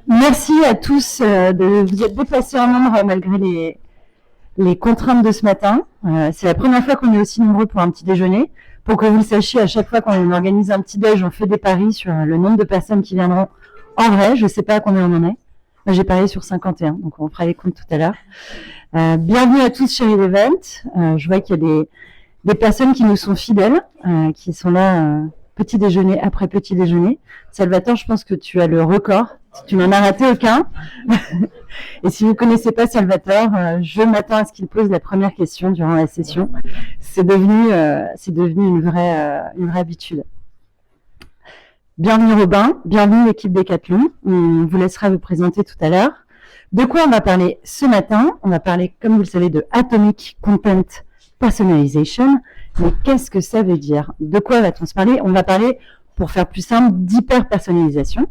Merci à tous de vous être déplacés en nombre malgré les contraintes de ce matin. C'est la première fois qu'on est aussi nombreux pour un petit déjeuner. Pour que vous le sachiez, à chaque fois qu'on organise un petit déj, on fait des paris sur le nombre de personnes qui viendront en vrai. Je ne sais pas à combien on en est. Moi, j'ai parié sur 51, donc on fera les comptes tout à l'heure. Bienvenue à tous chez Relevant. Je vois qu'il y a des personnes qui nous sont fidèles, qui sont là petit déjeuner après petit déjeuner. Salvatore, je pense que tu as le record. Tu n'en as raté aucun. Et si vous ne connaissez pas Salvatore, je m'attends à ce qu'il pose la première question durant la session. C'est devenu une vraie habitude. Bienvenue Robin, bienvenue l'équipe Decathlon. On vous laissera vous présenter tout à l'heure. De quoi on va parler ce matin? On va parler, comme vous le savez, de Atomic Content Personalization. Mais qu'est-ce que ça veut dire? De quoi va-t-on se parler? On va parler, pour faire plus simple, d'hyper-personnalisation.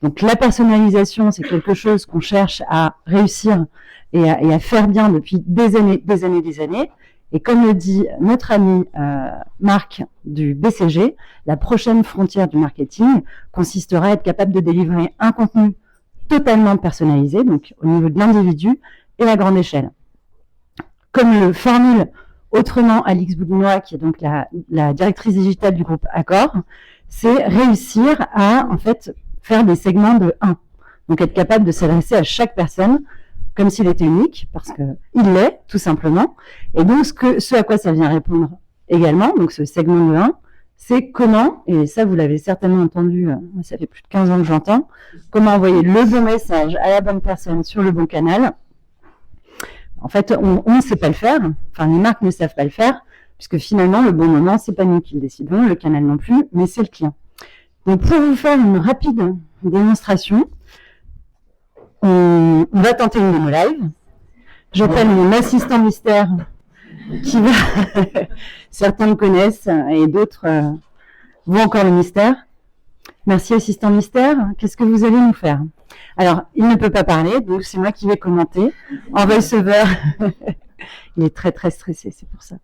Donc la personnalisation, c'est quelque chose qu'on cherche à réussir et à faire bien depuis des années. Et comme le dit notre ami Marc du BCG, la prochaine frontière du marketing consistera à être capable de délivrer un contenu totalement personnalisé, donc au niveau de l'individu et à grande échelle. Comme le formule autrement Alix Boudinois, qui est donc la directrice digitale du groupe Accor, c'est réussir à en fait faire des segments de 1. Donc être capable de s'adresser à chaque personne comme s'il était unique, parce qu'il l'est, tout simplement. Et donc ce à quoi ça vient répondre également, donc ce segment de 1, c'est comment, et ça vous l'avez certainement entendu, ça fait plus de 15 ans que j'entends, comment envoyer le bon message à la bonne personne sur le bon canal. En fait, on ne sait pas le faire, enfin les marques ne savent pas le faire, puisque finalement le bon moment, c'est pas nous qui le décidons, le canal non plus, mais c'est le client. Donc pour vous faire une rapide démonstration, on va tenter une démo live. J'appelle mon assistant mystère qui va, certains le connaissent et d'autres voient encore le mystère. Merci assistant mystère, qu'est-ce que vous allez nous faire? Alors, il ne peut pas parler, donc c'est moi qui vais commenter en voice-over. Il est très très stressé, c'est pour ça.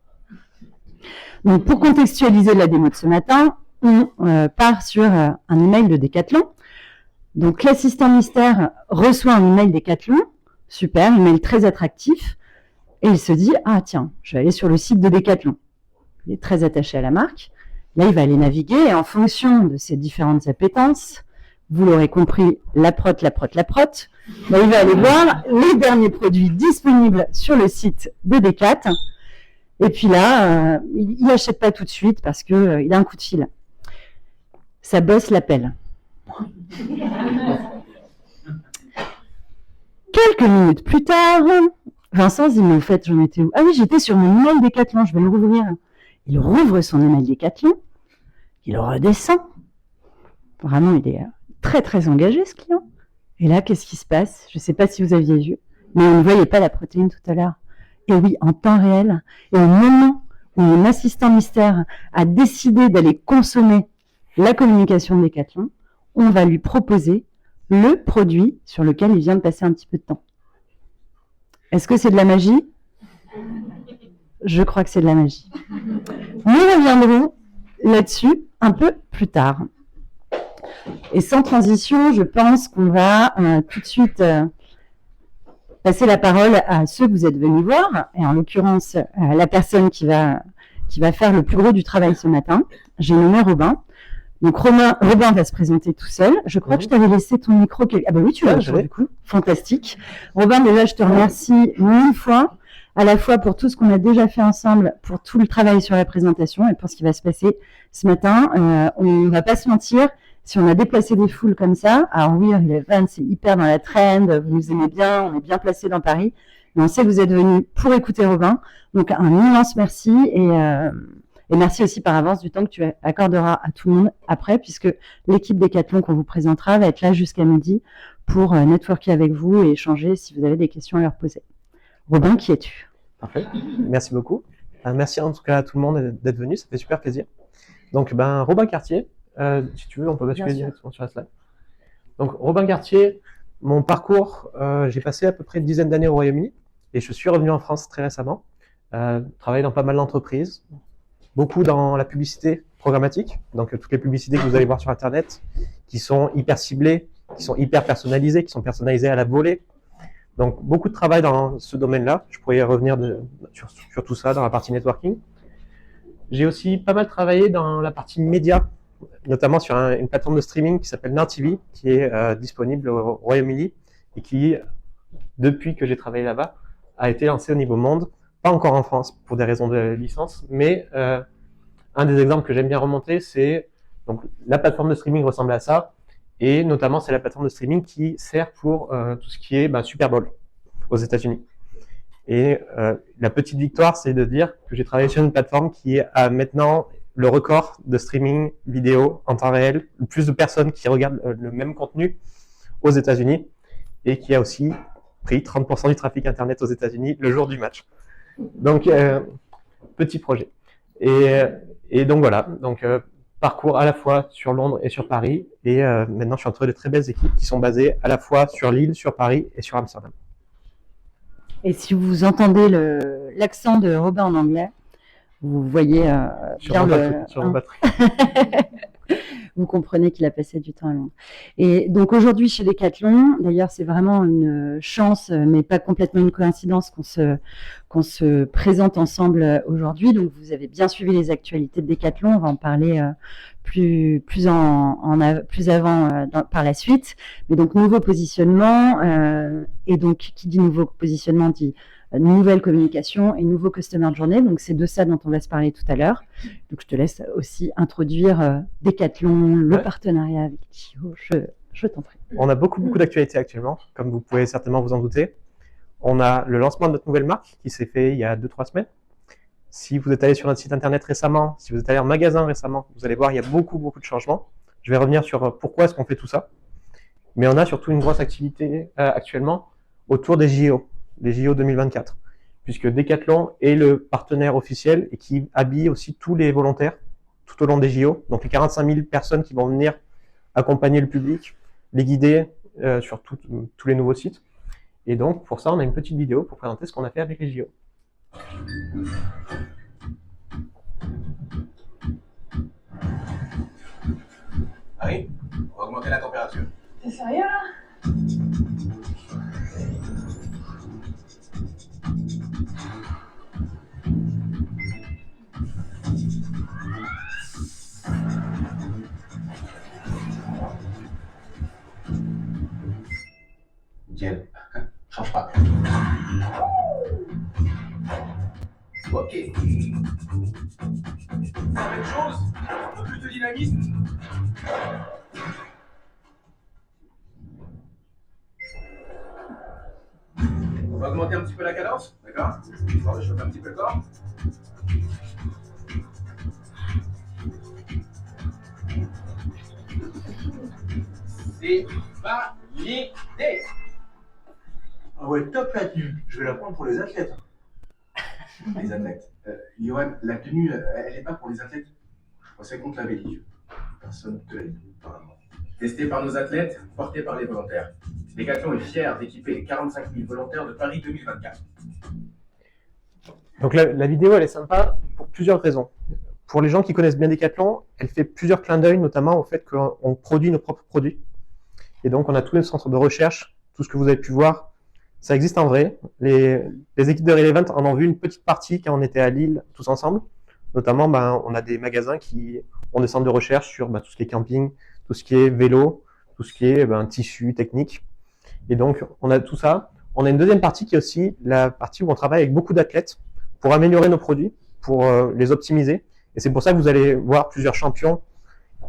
Donc pour contextualiser la démo de ce matin, on part sur un email de Decathlon. Donc l'assistant mystère reçoit un email Decathlon, super, email très attractif, et il se dit, ah tiens, je vais aller sur le site de Decathlon. Il est très attaché à la marque. Là, il va aller naviguer, et en fonction de ses différentes appétences, vous l'aurez compris, la prot, il va aller voir les derniers produits disponibles sur le site de Decat. Et puis là, il n'achète pas tout de suite parce qu'il a un coup de fil. Sa boss l'appelle. Quelques minutes plus tard, Vincent dit, mais au fait, j'en étais où? Ah oui, j'étais sur mon email Decathlon, je vais le rouvrir. Il rouvre son email Decathlon, il redescend. Vraiment, il est très très engagé, ce client. Et là, qu'est-ce qui se passe? Je ne sais pas si vous aviez vu, mais on ne voyait pas la protéine tout à l'heure. Et oui, en temps réel. Et au moment où mon assistant mystère a décidé d'aller consommer la communication de Decathlon, on va lui proposer le produit sur lequel il vient de passer un petit peu de temps. Est-ce que c'est de la magie? Je crois que c'est de la magie. Nous reviendrons là-dessus un peu plus tard. Et sans transition, je pense qu'on va tout de suite passer la parole à ceux que vous êtes venus voir, et en l'occurrence, la personne qui va faire le plus gros du travail ce matin. J'ai nommé Robin. Donc Robin va se présenter tout seul. Je crois que je t'avais laissé ton micro. Ah ben oui, tu l'as du coup. Fantastique. Robin, déjà, je te remercie 1000 fois, à la fois pour tout ce qu'on a déjà fait ensemble, pour tout le travail sur la présentation et pour ce qui va se passer ce matin. On ne va pas se mentir, si on a déplacé des foules comme ça, alors oui, Relevant, c'est hyper dans la trend, vous nous aimez bien, on est bien placé dans Paris, mais on sait que vous êtes venus pour écouter Robin. Donc un immense merci et merci aussi par avance du temps que tu accorderas à tout le monde après, puisque l'équipe Decathlon qu'on vous présentera va être là jusqu'à midi pour networker avec vous et échanger si vous avez des questions à leur poser. Robin, qui es-tu? Parfait, merci beaucoup. Merci en tout cas à tout le monde d'être venu, ça fait super plaisir. Donc Robin Cartier, si tu veux on peut basculer directement sur la slide. Donc Robin Cartier, mon parcours, j'ai passé à peu près une dizaine d'années au Royaume-Uni et je suis revenu en France très récemment, travaillé dans pas mal d'entreprises, beaucoup dans la publicité programmatique, donc toutes les publicités que vous allez voir sur Internet, qui sont hyper ciblées, qui sont hyper personnalisés, qui sont personnalisés à la volée. Donc, beaucoup de travail dans ce domaine-là. Je pourrais y revenir sur tout ça dans la partie networking. J'ai aussi pas mal travaillé dans la partie média, notamment sur une plateforme de streaming qui s'appelle Now TV, qui est disponible au Royaume-Uni et qui, depuis que j'ai travaillé là-bas, a été lancée au niveau monde. Pas encore en France pour des raisons de licence, mais un des exemples que j'aime bien remonter, c'est donc la plateforme de streaming ressemble à ça, et notamment c'est la plateforme de streaming qui sert pour tout ce qui est Super Bowl aux États-Unis. Et la petite victoire, c'est de dire que j'ai travaillé sur une plateforme qui a maintenant le record de streaming vidéo en temps réel, le plus de personnes qui regardent le même contenu aux États-Unis, et qui a aussi pris 30% du trafic Internet aux États-Unis le jour du match. Donc, petit projet. Et donc voilà, donc parcours à la fois sur Londres et sur Paris, et maintenant je suis entouré de très belles équipes qui sont basées à la fois sur Lille, sur Paris et sur Amsterdam. Et si vous entendez l'accent de Robin en anglais, vous voyez bien vous comprenez qu'il a passé du temps à Londres. Et donc aujourd'hui chez Decathlon, d'ailleurs c'est vraiment une chance, mais pas complètement une coïncidence qu'on se présente ensemble aujourd'hui. Donc vous avez bien suivi les actualités de Decathlon, on va en parler plus avant par la suite. Mais donc nouveau positionnement, et donc qui dit nouveau positionnement dit nouvelle communication et nouveau customer journey. Donc c'est de ça dont on va se parler tout à l'heure. Donc je te laisse aussi introduire Decathlon, le partenariat avec JO. Je t'en prie. On a beaucoup d'actualités actuellement, comme vous pouvez certainement vous en douter. On a le lancement de notre nouvelle marque qui s'est fait il y a 2-3 semaines. Si vous êtes allé sur notre site internet récemment, si vous êtes allé en magasin récemment, vous allez voir il y a beaucoup de changements. Je vais revenir sur pourquoi est-ce qu'on fait tout ça. Mais on a surtout une grosse activité actuellement autour des JO. Les JO 2024, puisque Decathlon est le partenaire officiel et qui habille aussi tous les volontaires tout au long des JO. Donc les 45 000 personnes qui vont venir accompagner le public, les guider sur tous les nouveaux sites. Et donc pour ça, on a une petite vidéo pour présenter ce qu'on a fait avec les JO. Harry, on va augmenter la température. T'es sérieux là? Nickel. Change pas. Ok. La même chose, un peu plus de dynamisme. On va augmenter un petit peu la cadence, d'accord? Histoire de chauffer un petit peu le corps. C'est validé. Ah ouais, top la tenue. Je vais la prendre pour les athlètes. Les athlètes. Johan, la tenue, elle n'est pas pour les athlètes. Je pensais qu'on te l'avait dit. Personne ne te l'a dit, apparemment. Testé par nos athlètes, porté par les volontaires. Decathlon est fier d'équiper les 45 000 volontaires de Paris 2024. Donc la vidéo, elle est sympa pour plusieurs raisons. Pour les gens qui connaissent bien Decathlon, elle fait plusieurs clins d'œil, notamment au fait qu'on produit nos propres produits. Et donc, on a tous les centres de recherche, tout ce que vous avez pu voir, ça existe en vrai. Les équipes de Relevant en ont vu une petite partie quand on était à Lille tous ensemble. Notamment, on a des magasins qui ont des centres de recherche sur tout ce qui est camping, tout ce qui est vélo, tout ce qui est tissu, technique. Et donc, on a tout ça. On a une deuxième partie qui est aussi la partie où on travaille avec beaucoup d'athlètes pour améliorer nos produits, pour les optimiser. Et c'est pour ça que vous allez voir plusieurs champions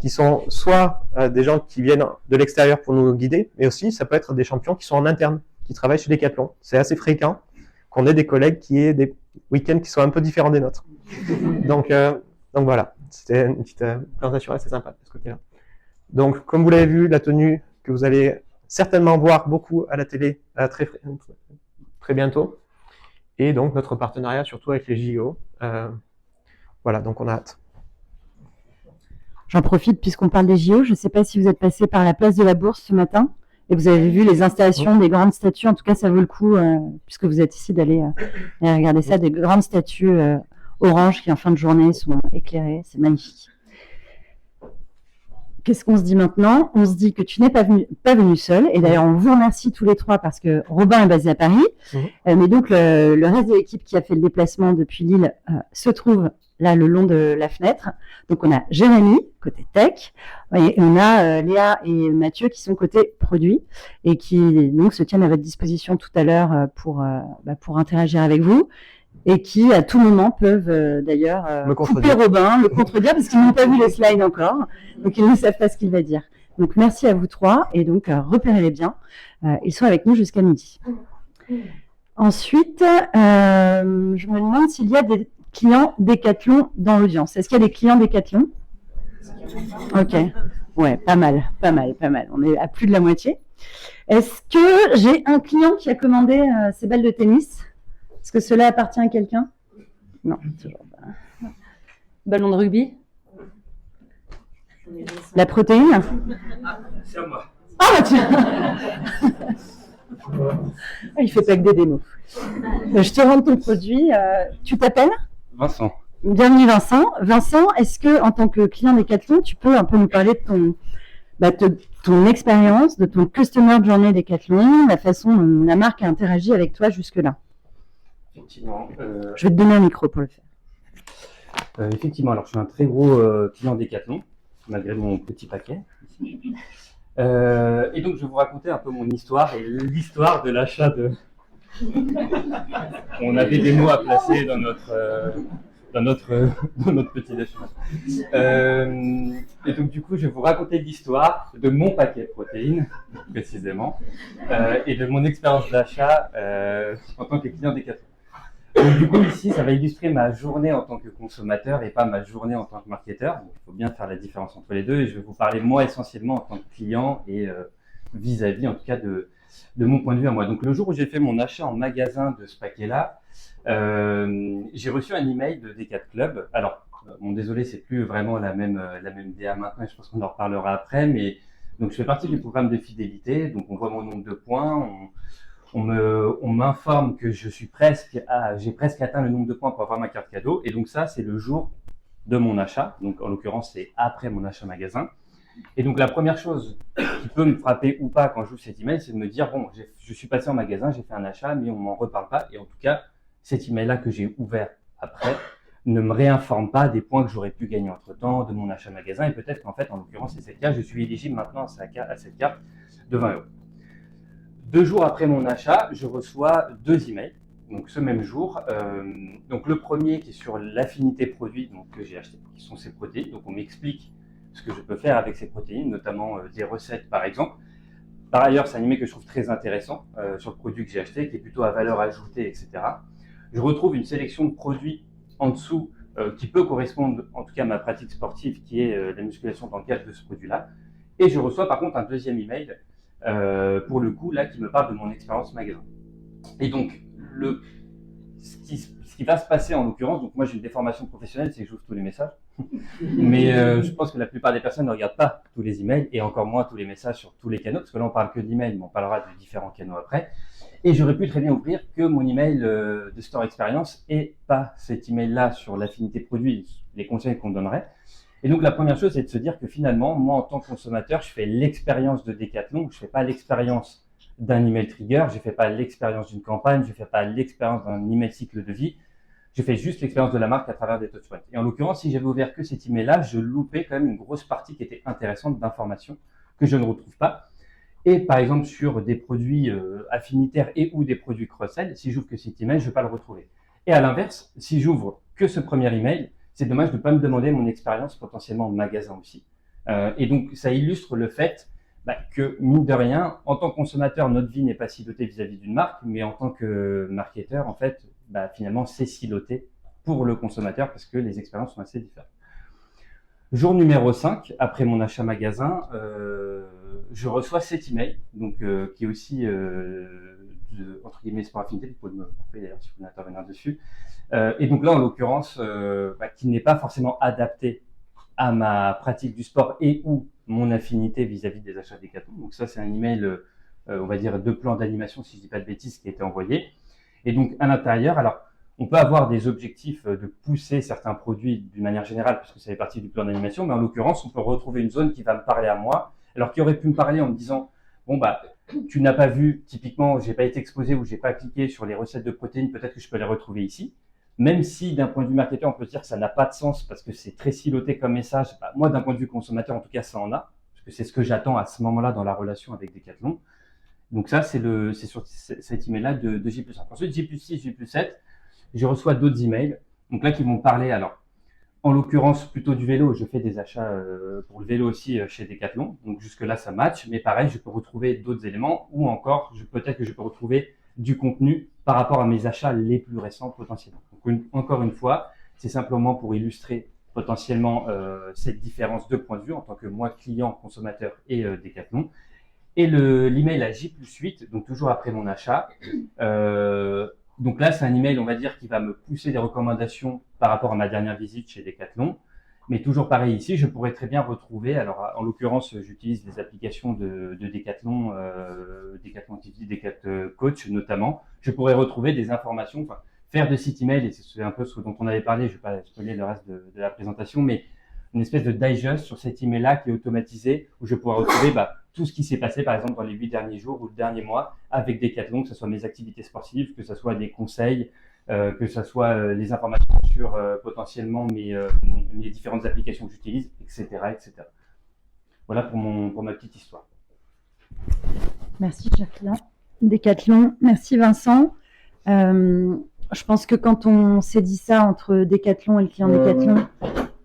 qui sont soit des gens qui viennent de l'extérieur pour nous guider, mais aussi ça peut être des champions qui sont en interne, qui travaillent chez Decathlon. C'est assez fréquent qu'on ait des collègues qui aient des week-ends qui soient un peu différents des nôtres. Donc voilà, c'était une petite présentation assez sympa de ce côté-là. Donc comme vous l'avez vu, la tenue que vous allez certainement voir beaucoup à la télé très bientôt, et donc notre partenariat surtout avec les JO. Voilà, donc on a hâte. J'en profite puisqu'on parle des JO. Je ne sais pas si vous êtes passé par la place de la Bourse ce matin et vous avez vu les installations des grandes statues. En tout cas, ça vaut le coup, puisque vous êtes ici, d'aller regarder ça. Des grandes statues oranges qui, en fin de journée, sont éclairées. C'est magnifique. qu'est-ce qu'on se dit maintenant? On se dit que tu n'es pas venu seul. Et d'ailleurs, on vous remercie tous les trois parce que Robin est basé à Paris. Mais donc, le reste de l'équipe qui a fait le déplacement depuis Lille se trouve là, le long de la fenêtre. Donc, on a Jérémy, côté tech. Et on a Léa et Mathieu qui sont côté produit et qui donc se tiennent à votre disposition tout à l'heure pour interagir avec vous. Et qui, à tout moment, peuvent d'ailleurs couper Robin, le contredire, parce qu'ils n'ont pas vu les slides encore, donc ils ne savent pas ce qu'il va dire. Donc, merci à vous trois, et donc, repérez-les bien. Ils sont avec nous jusqu'à midi. Ensuite, je me demande s'il y a des clients Decathlon dans l'audience. Est-ce qu'il y a des clients Decathlon? Ok. Ouais, pas mal. On est à plus de la moitié. Est-ce que j'ai un client qui a commandé ses balles de tennis? Est-ce que cela appartient à quelqu'un? Non, toujours pas. Ballon de rugby? La protéine? C'est à moi. Ah, tiens. Il fait pas que des démos. Je te rends ton produit. Tu t'appelles? Vincent. Bienvenue Vincent. Vincent, est-ce que en tant que client Decathlon, tu peux un peu nous parler de ton expérience, de ton customer journey Decathlon, la façon dont la marque a interagi avec toi jusque-là? Effectivement. Je vais te donner un micro pour le faire. Effectivement, alors je suis un très gros client Decathlon, malgré mon petit paquet. Et donc je vais vous raconter un peu mon histoire et l'histoire de l'achat de... On avait des mots à placer dans notre petit déjeuner. Et donc du coup, je vais vous raconter l'histoire de mon paquet de protéines, précisément, et de mon expérience d'achat en tant que client Decathlon. Donc du coup, ici, ça va illustrer ma journée en tant que consommateur et pas ma journée en tant que marketeur. Donc, il faut bien faire la différence entre les deux. Et je vais vous parler moi essentiellement en tant que client et vis-à-vis, en tout cas, de mon point de vue à moi. Donc le jour où j'ai fait mon achat en magasin de ce paquet-là, j'ai reçu un email de Decat Club. Alors, bon, désolé, c'est plus vraiment la même DA maintenant. Je pense qu'on en reparlera après. Mais donc je fais partie du programme de fidélité. Donc on voit mon nombre de points. On m'informe que j'ai presque atteint le nombre de points pour avoir ma carte cadeau. Et donc ça, c'est le jour de mon achat. Donc en l'occurrence, c'est après mon achat magasin. Et donc la première chose qui peut me frapper ou pas quand j'ouvre cet email, c'est de me dire, bon, je suis passé en magasin, j'ai fait un achat, mais on m'en reparle pas. Et en tout cas, cet email-là que j'ai ouvert après ne me réinforme pas des points que j'aurais pu gagner entre-temps de mon achat magasin. Et peut-être qu'en fait, en l'occurrence, c'est cette carte, je suis éligible maintenant à cette carte de 20 €. 2 jours après mon achat, je reçois 2 emails, donc ce même jour. Donc le premier qui est sur l'affinité produit donc, que j'ai acheté, qui sont ces protéines. Donc on m'explique ce que je peux faire avec ces protéines, notamment des recettes par exemple. Par ailleurs, c'est un email que je trouve très intéressant sur le produit que j'ai acheté, qui est plutôt à valeur ajoutée, etc. Je retrouve une sélection de produits en dessous qui peut correspondre, en tout cas à ma pratique sportive, qui est la musculation dans le cadre de ce produit-là. Et je reçois par contre un deuxième email pour le coup, là, qui me parle de mon expérience magasin. Et donc, ce qui va se passer en l'occurrence, donc moi j'ai une déformation professionnelle, c'est que j'ouvre tous les messages, mais je pense que la plupart des personnes ne regardent pas tous les emails, et encore moins tous les messages sur tous les canaux, parce que là on parle que d'emails, mais on parlera de différents canaux après. Et j'aurais pu très bien ouvrir que mon email de Store Experience et pas cet email-là sur l'affinité produit, les conseils qu'on donnerait. Et donc, la première chose, c'est de se dire que finalement, moi, en tant que consommateur, je fais l'expérience de Decathlon. Je ne fais pas l'expérience d'un email trigger, je ne fais pas l'expérience d'une campagne, je ne fais pas l'expérience d'un email cycle de vie. Je fais juste l'expérience de la marque à travers des touchpoints. Et en l'occurrence, si j'avais ouvert que cet email-là, je loupais quand même une grosse partie qui était intéressante d'informations que je ne retrouve pas. Et par exemple, sur des produits affinitaires et ou des produits cross-sell, si j'ouvre que cet email, je ne vais pas le retrouver. Et à l'inverse, si j'ouvre que ce premier email, c'est dommage de ne pas me demander mon expérience potentiellement en magasin aussi. Et donc, ça illustre le fait que, mine de rien, en tant que consommateur, notre vie n'est pas silotée vis-à-vis d'une marque, mais en tant que marketeur, en fait, finalement, c'est siloté pour le consommateur parce que les expériences sont assez différentes. Jour numéro 5, après mon achat magasin, je reçois cet email, donc, qui est aussi, entre guillemets, sport affinité, vous pouvez me couper d'ailleurs si vous voulez intervenir dessus. Et donc là, en l'occurrence, qui n'est pas forcément adapté à ma pratique du sport et ou mon affinité vis-à-vis des achats Decathlon. Donc ça, c'est un email, on va dire, de plan d'animation, si je dis pas de bêtises, qui a été envoyé. Et donc, à l'intérieur, alors, On peut avoir des objectifs de pousser certains produits d'une manière générale, parce que ça fait partie du plan d'animation, mais en l'occurrence, on peut retrouver une zone qui va me parler à moi, alors qui aurait pu me parler en me disant, bon, bah, tu n'as pas vu, typiquement, j'ai pas été exposé ou j'ai pas cliqué sur les recettes de protéines, peut-être que je peux les retrouver ici. Même si, d'un point de vue marketeur, on peut se dire que ça n'a pas de sens parce que c'est très siloté comme message. Bah, moi, d'un point de vue consommateur, en tout cas, ça en a, parce que c'est ce que j'attends à ce moment-là dans la relation avec Decathlon. Donc ça, c'est sur cet email-là de J+1. Ensuite, J+6, J+7, je reçois d'autres emails, donc là, qui vont parler, alors, en l'occurrence, plutôt du vélo. Je fais des achats pour le vélo aussi chez Decathlon, donc jusque-là, ça match, mais pareil, je peux retrouver d'autres éléments, ou encore, peut-être que je peux retrouver du contenu par rapport à mes achats les plus récents potentiellement. Donc, encore une fois, c'est simplement pour illustrer potentiellement cette différence de point de vue en tant que moi, client, consommateur et Decathlon. Et l'email à J+8, donc toujours après mon achat. Donc là, c'est un email, on va dire, qui va me pousser des recommandations par rapport à ma dernière visite chez Decathlon. Mais toujours pareil ici, je pourrais très bien retrouver, alors en l'occurrence, j'utilise des applications de Decathlon, Decathlon Activity, Decathlon Coach notamment. Je pourrais retrouver des informations, enfin, faire de site email, et c'est un peu ce dont on avait parlé, je ne vais pas spoiler le reste de la présentation, mais une espèce de digest sur cet email-là qui est automatisé, où je pourrais retrouver tout ce qui s'est passé, par exemple, dans les 8 derniers jours ou le dernier mois avec Decathlon, que ce soit mes activités sportives, que ce soit des conseils, que ce soit les informations sur potentiellement mes différentes applications que j'utilise, etc., etc. Voilà pour ma petite histoire. Merci, Jacqueline. Decathlon, merci Vincent. Je pense que quand on s'est dit ça entre Decathlon et le client Decathlon,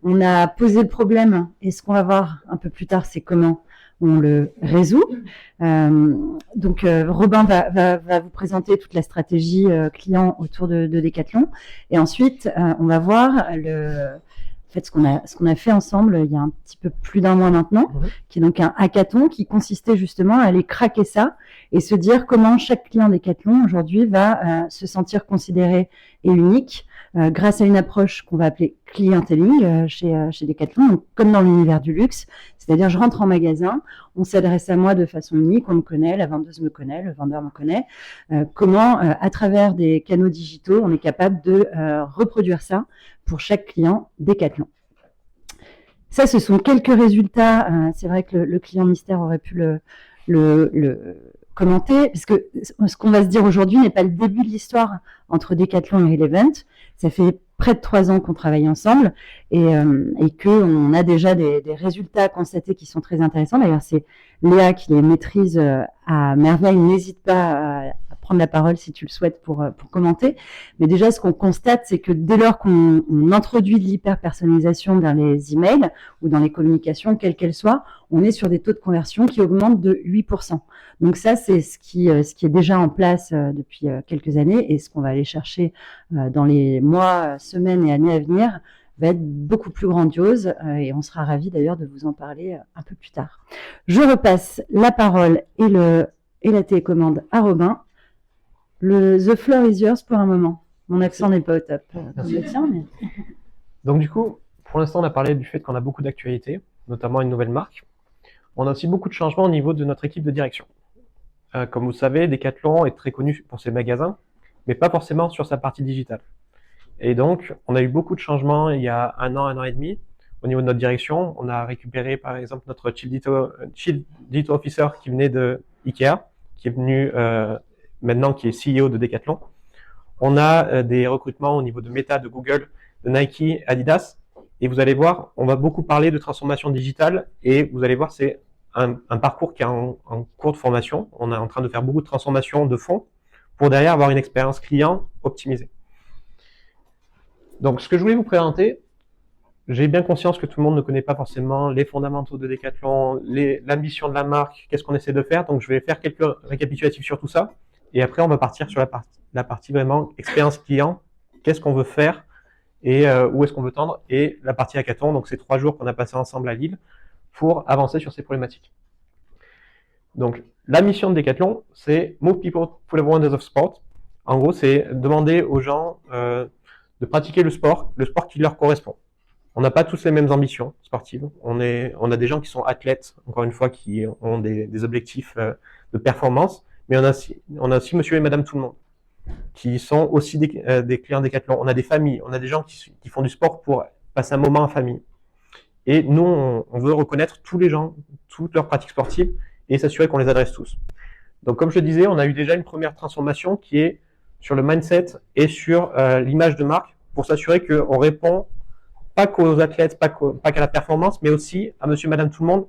on a posé le problème, et ce qu'on va voir un peu plus tard, c'est comment on le résout. Donc, Robin va vous présenter toute la stratégie client autour de Decathlon. Et ensuite, on va voir ce qu'on a fait ensemble il y a un petit peu plus d'un mois maintenant, qui est donc un hackathon qui consistait justement à aller craquer ça et se dire comment chaque client Decathlon aujourd'hui va se sentir considéré et unique grâce à une approche qu'on va appeler clienteling chez Decathlon, donc comme dans l'univers du luxe. C'est-à-dire, je rentre en magasin, on s'adresse à moi de façon unique, on me connaît, la vendeuse me connaît, le vendeur me connaît. Comment, à travers des canaux digitaux, on est capable de reproduire ça pour chaque client Decathlon. Ça, ce sont quelques résultats. C'est vrai que le client mystère aurait pu le commenter, parce que ce qu'on va se dire aujourd'hui n'est pas le début de l'histoire entre Decathlon et Relevant. Ça fait près de 3 ans qu'on travaille ensemble et qu'on a déjà des résultats constatés qui sont très intéressants. D'ailleurs, c'est Léa qui les maîtrise à merveille. N'hésite pas à prendre la parole si tu le souhaites pour commenter. Mais déjà, ce qu'on constate, c'est que dès lors qu'on introduit de l'hyper-personnalisation dans les emails ou dans les communications, quelles qu'elles soient, on est sur des taux de conversion qui augmentent de 8%. Donc ça, c'est ce qui est déjà en place depuis quelques années, et ce qu'on va aller chercher dans les mois, semaines et années à venir va être beaucoup plus grandiose, et on sera ravis d'ailleurs de vous en parler un peu plus tard. Je repasse la parole et la télécommande à Robin. The floor is yours pour un moment. Mon accent n'est pas au top. Merci. Le tien, mais... Donc du coup, pour l'instant, on a parlé du fait qu'on a beaucoup d'actualités, notamment une nouvelle marque. On a aussi beaucoup de changements au niveau de notre équipe de direction. Comme vous le savez, Decathlon est très connu pour ses magasins, mais pas forcément sur sa partie digitale. Et donc, on a eu beaucoup de changements il y a 1 an et demi. Au niveau de notre direction, on a récupéré par exemple notre Chief Digital Officer qui venait de Ikea, qui est venu maintenant qui est CEO de Decathlon. On a des recrutements au niveau de Meta, de Google, de Nike, Adidas. Et vous allez voir, on va beaucoup parler de transformation digitale, et vous allez voir, c'est un parcours qui est en cours de formation. On est en train de faire beaucoup de transformation de fond pour derrière avoir une expérience client optimisée. Donc, ce que je voulais vous présenter, j'ai bien conscience que tout le monde ne connaît pas forcément les fondamentaux de Decathlon, l'ambition de la marque, qu'est-ce qu'on essaie de faire. Donc, je vais faire quelques récapitulatifs sur tout ça. Et après, on va partir sur la partie vraiment expérience client. Qu'est-ce qu'on veut faire et où est-ce qu'on veut tendre. Et la partie hackathon, donc c'est 3 jours qu'on a passé ensemble à Lille pour avancer sur ces problématiques. Donc, la mission de Decathlon, c'est Move people to the wonders of sport. En gros, c'est demander aux gens de pratiquer le sport qui leur correspond. On n'a pas tous les mêmes ambitions sportives. On a des gens qui sont athlètes, encore une fois, qui ont des objectifs de performance, mais on a aussi monsieur et madame tout le monde. qui sont aussi des clients Decathlon. On a des familles, on a des gens qui font du sport pour passer un moment en famille. Et nous, on veut reconnaître tous les gens, toutes leurs pratiques sportives et s'assurer qu'on les adresse tous. Donc, comme je le disais, on a eu déjà une première transformation qui est sur le mindset et sur l'image de marque pour s'assurer qu'on répond pas qu'aux athlètes, pas qu'à la performance, mais aussi à monsieur, madame, tout le monde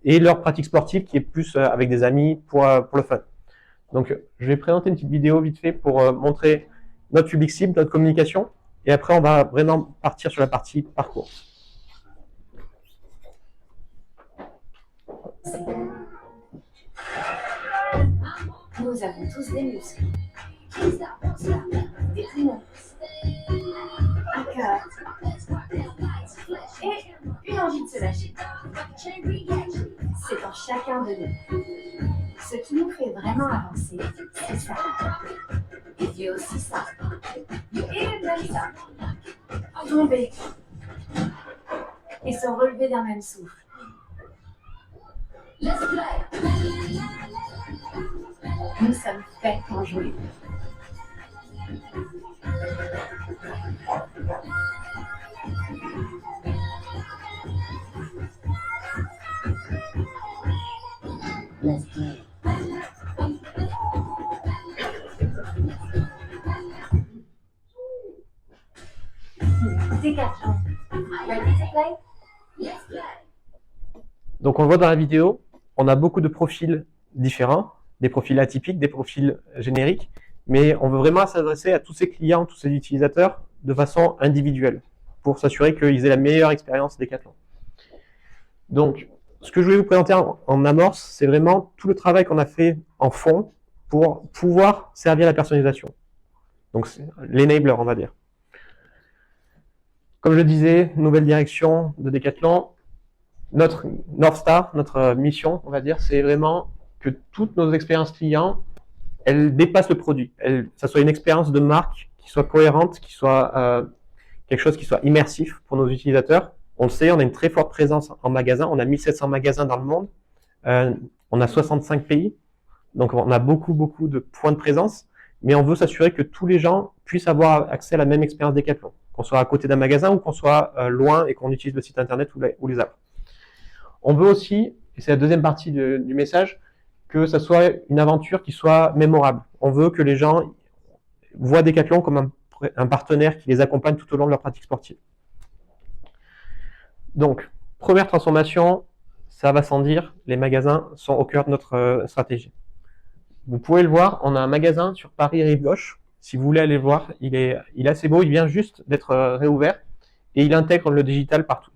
et leur pratique sportive qui est plus avec des amis pour le fun. Donc, je vais présenter une petite vidéo vite fait pour montrer notre public cible, notre communication, et après, on va vraiment partir sur la partie parcours. Nous avons tous des muscles, des poumons, un cœur et une envie de se lâcher. C'est en chacun de nous. Ce qui nous fait vraiment avancer, c'est ça. Et il y a aussi ça. Et même ça. Tomber. Et se relever d'un même souffle. Nous sommes faits pour jouer. Let's play. Decathlon. Ready to play? Let's play. Donc, on le voit dans la vidéo, on a beaucoup de profils différents, des profils atypiques, des profils génériques, mais on veut vraiment s'adresser à tous ces clients, tous ces utilisateurs de façon individuelle pour s'assurer qu'ils aient la meilleure expérience Decathlon. Donc, ce que je vais vous présenter en amorce, c'est vraiment tout le travail qu'on a fait en fond pour pouvoir servir la personnalisation. Donc, c'est l'enabler, on va dire. Comme je le disais, nouvelle direction de Decathlon. Notre North Star, notre mission, on va dire, c'est vraiment que toutes nos expériences clients, elles dépassent le produit. Ça soit une expérience de marque qui soit cohérente, qui soit quelque chose qui soit immersif pour nos utilisateurs. On le sait, on a une très forte présence en magasin. On a 1700 magasins dans le monde. On a 65 pays. Donc, on a beaucoup de points de présence. Mais on veut s'assurer que tous les gens puissent avoir accès à la même expérience Decathlon. Qu'on soit à côté d'un magasin ou qu'on soit loin et qu'on utilise le site internet ou les apps. On veut aussi, et c'est la deuxième partie du message, que ça soit une aventure qui soit mémorable. On veut que les gens voient Decathlon comme un partenaire qui les accompagne tout au long de leur pratique sportive. Donc, première transformation, ça va sans dire, les magasins sont au cœur de notre stratégie. Vous pouvez le voir, on a un magasin sur Paris rive gauche. Si vous voulez aller le voir, il est assez beau, il vient juste d'être réouvert et il intègre le digital partout.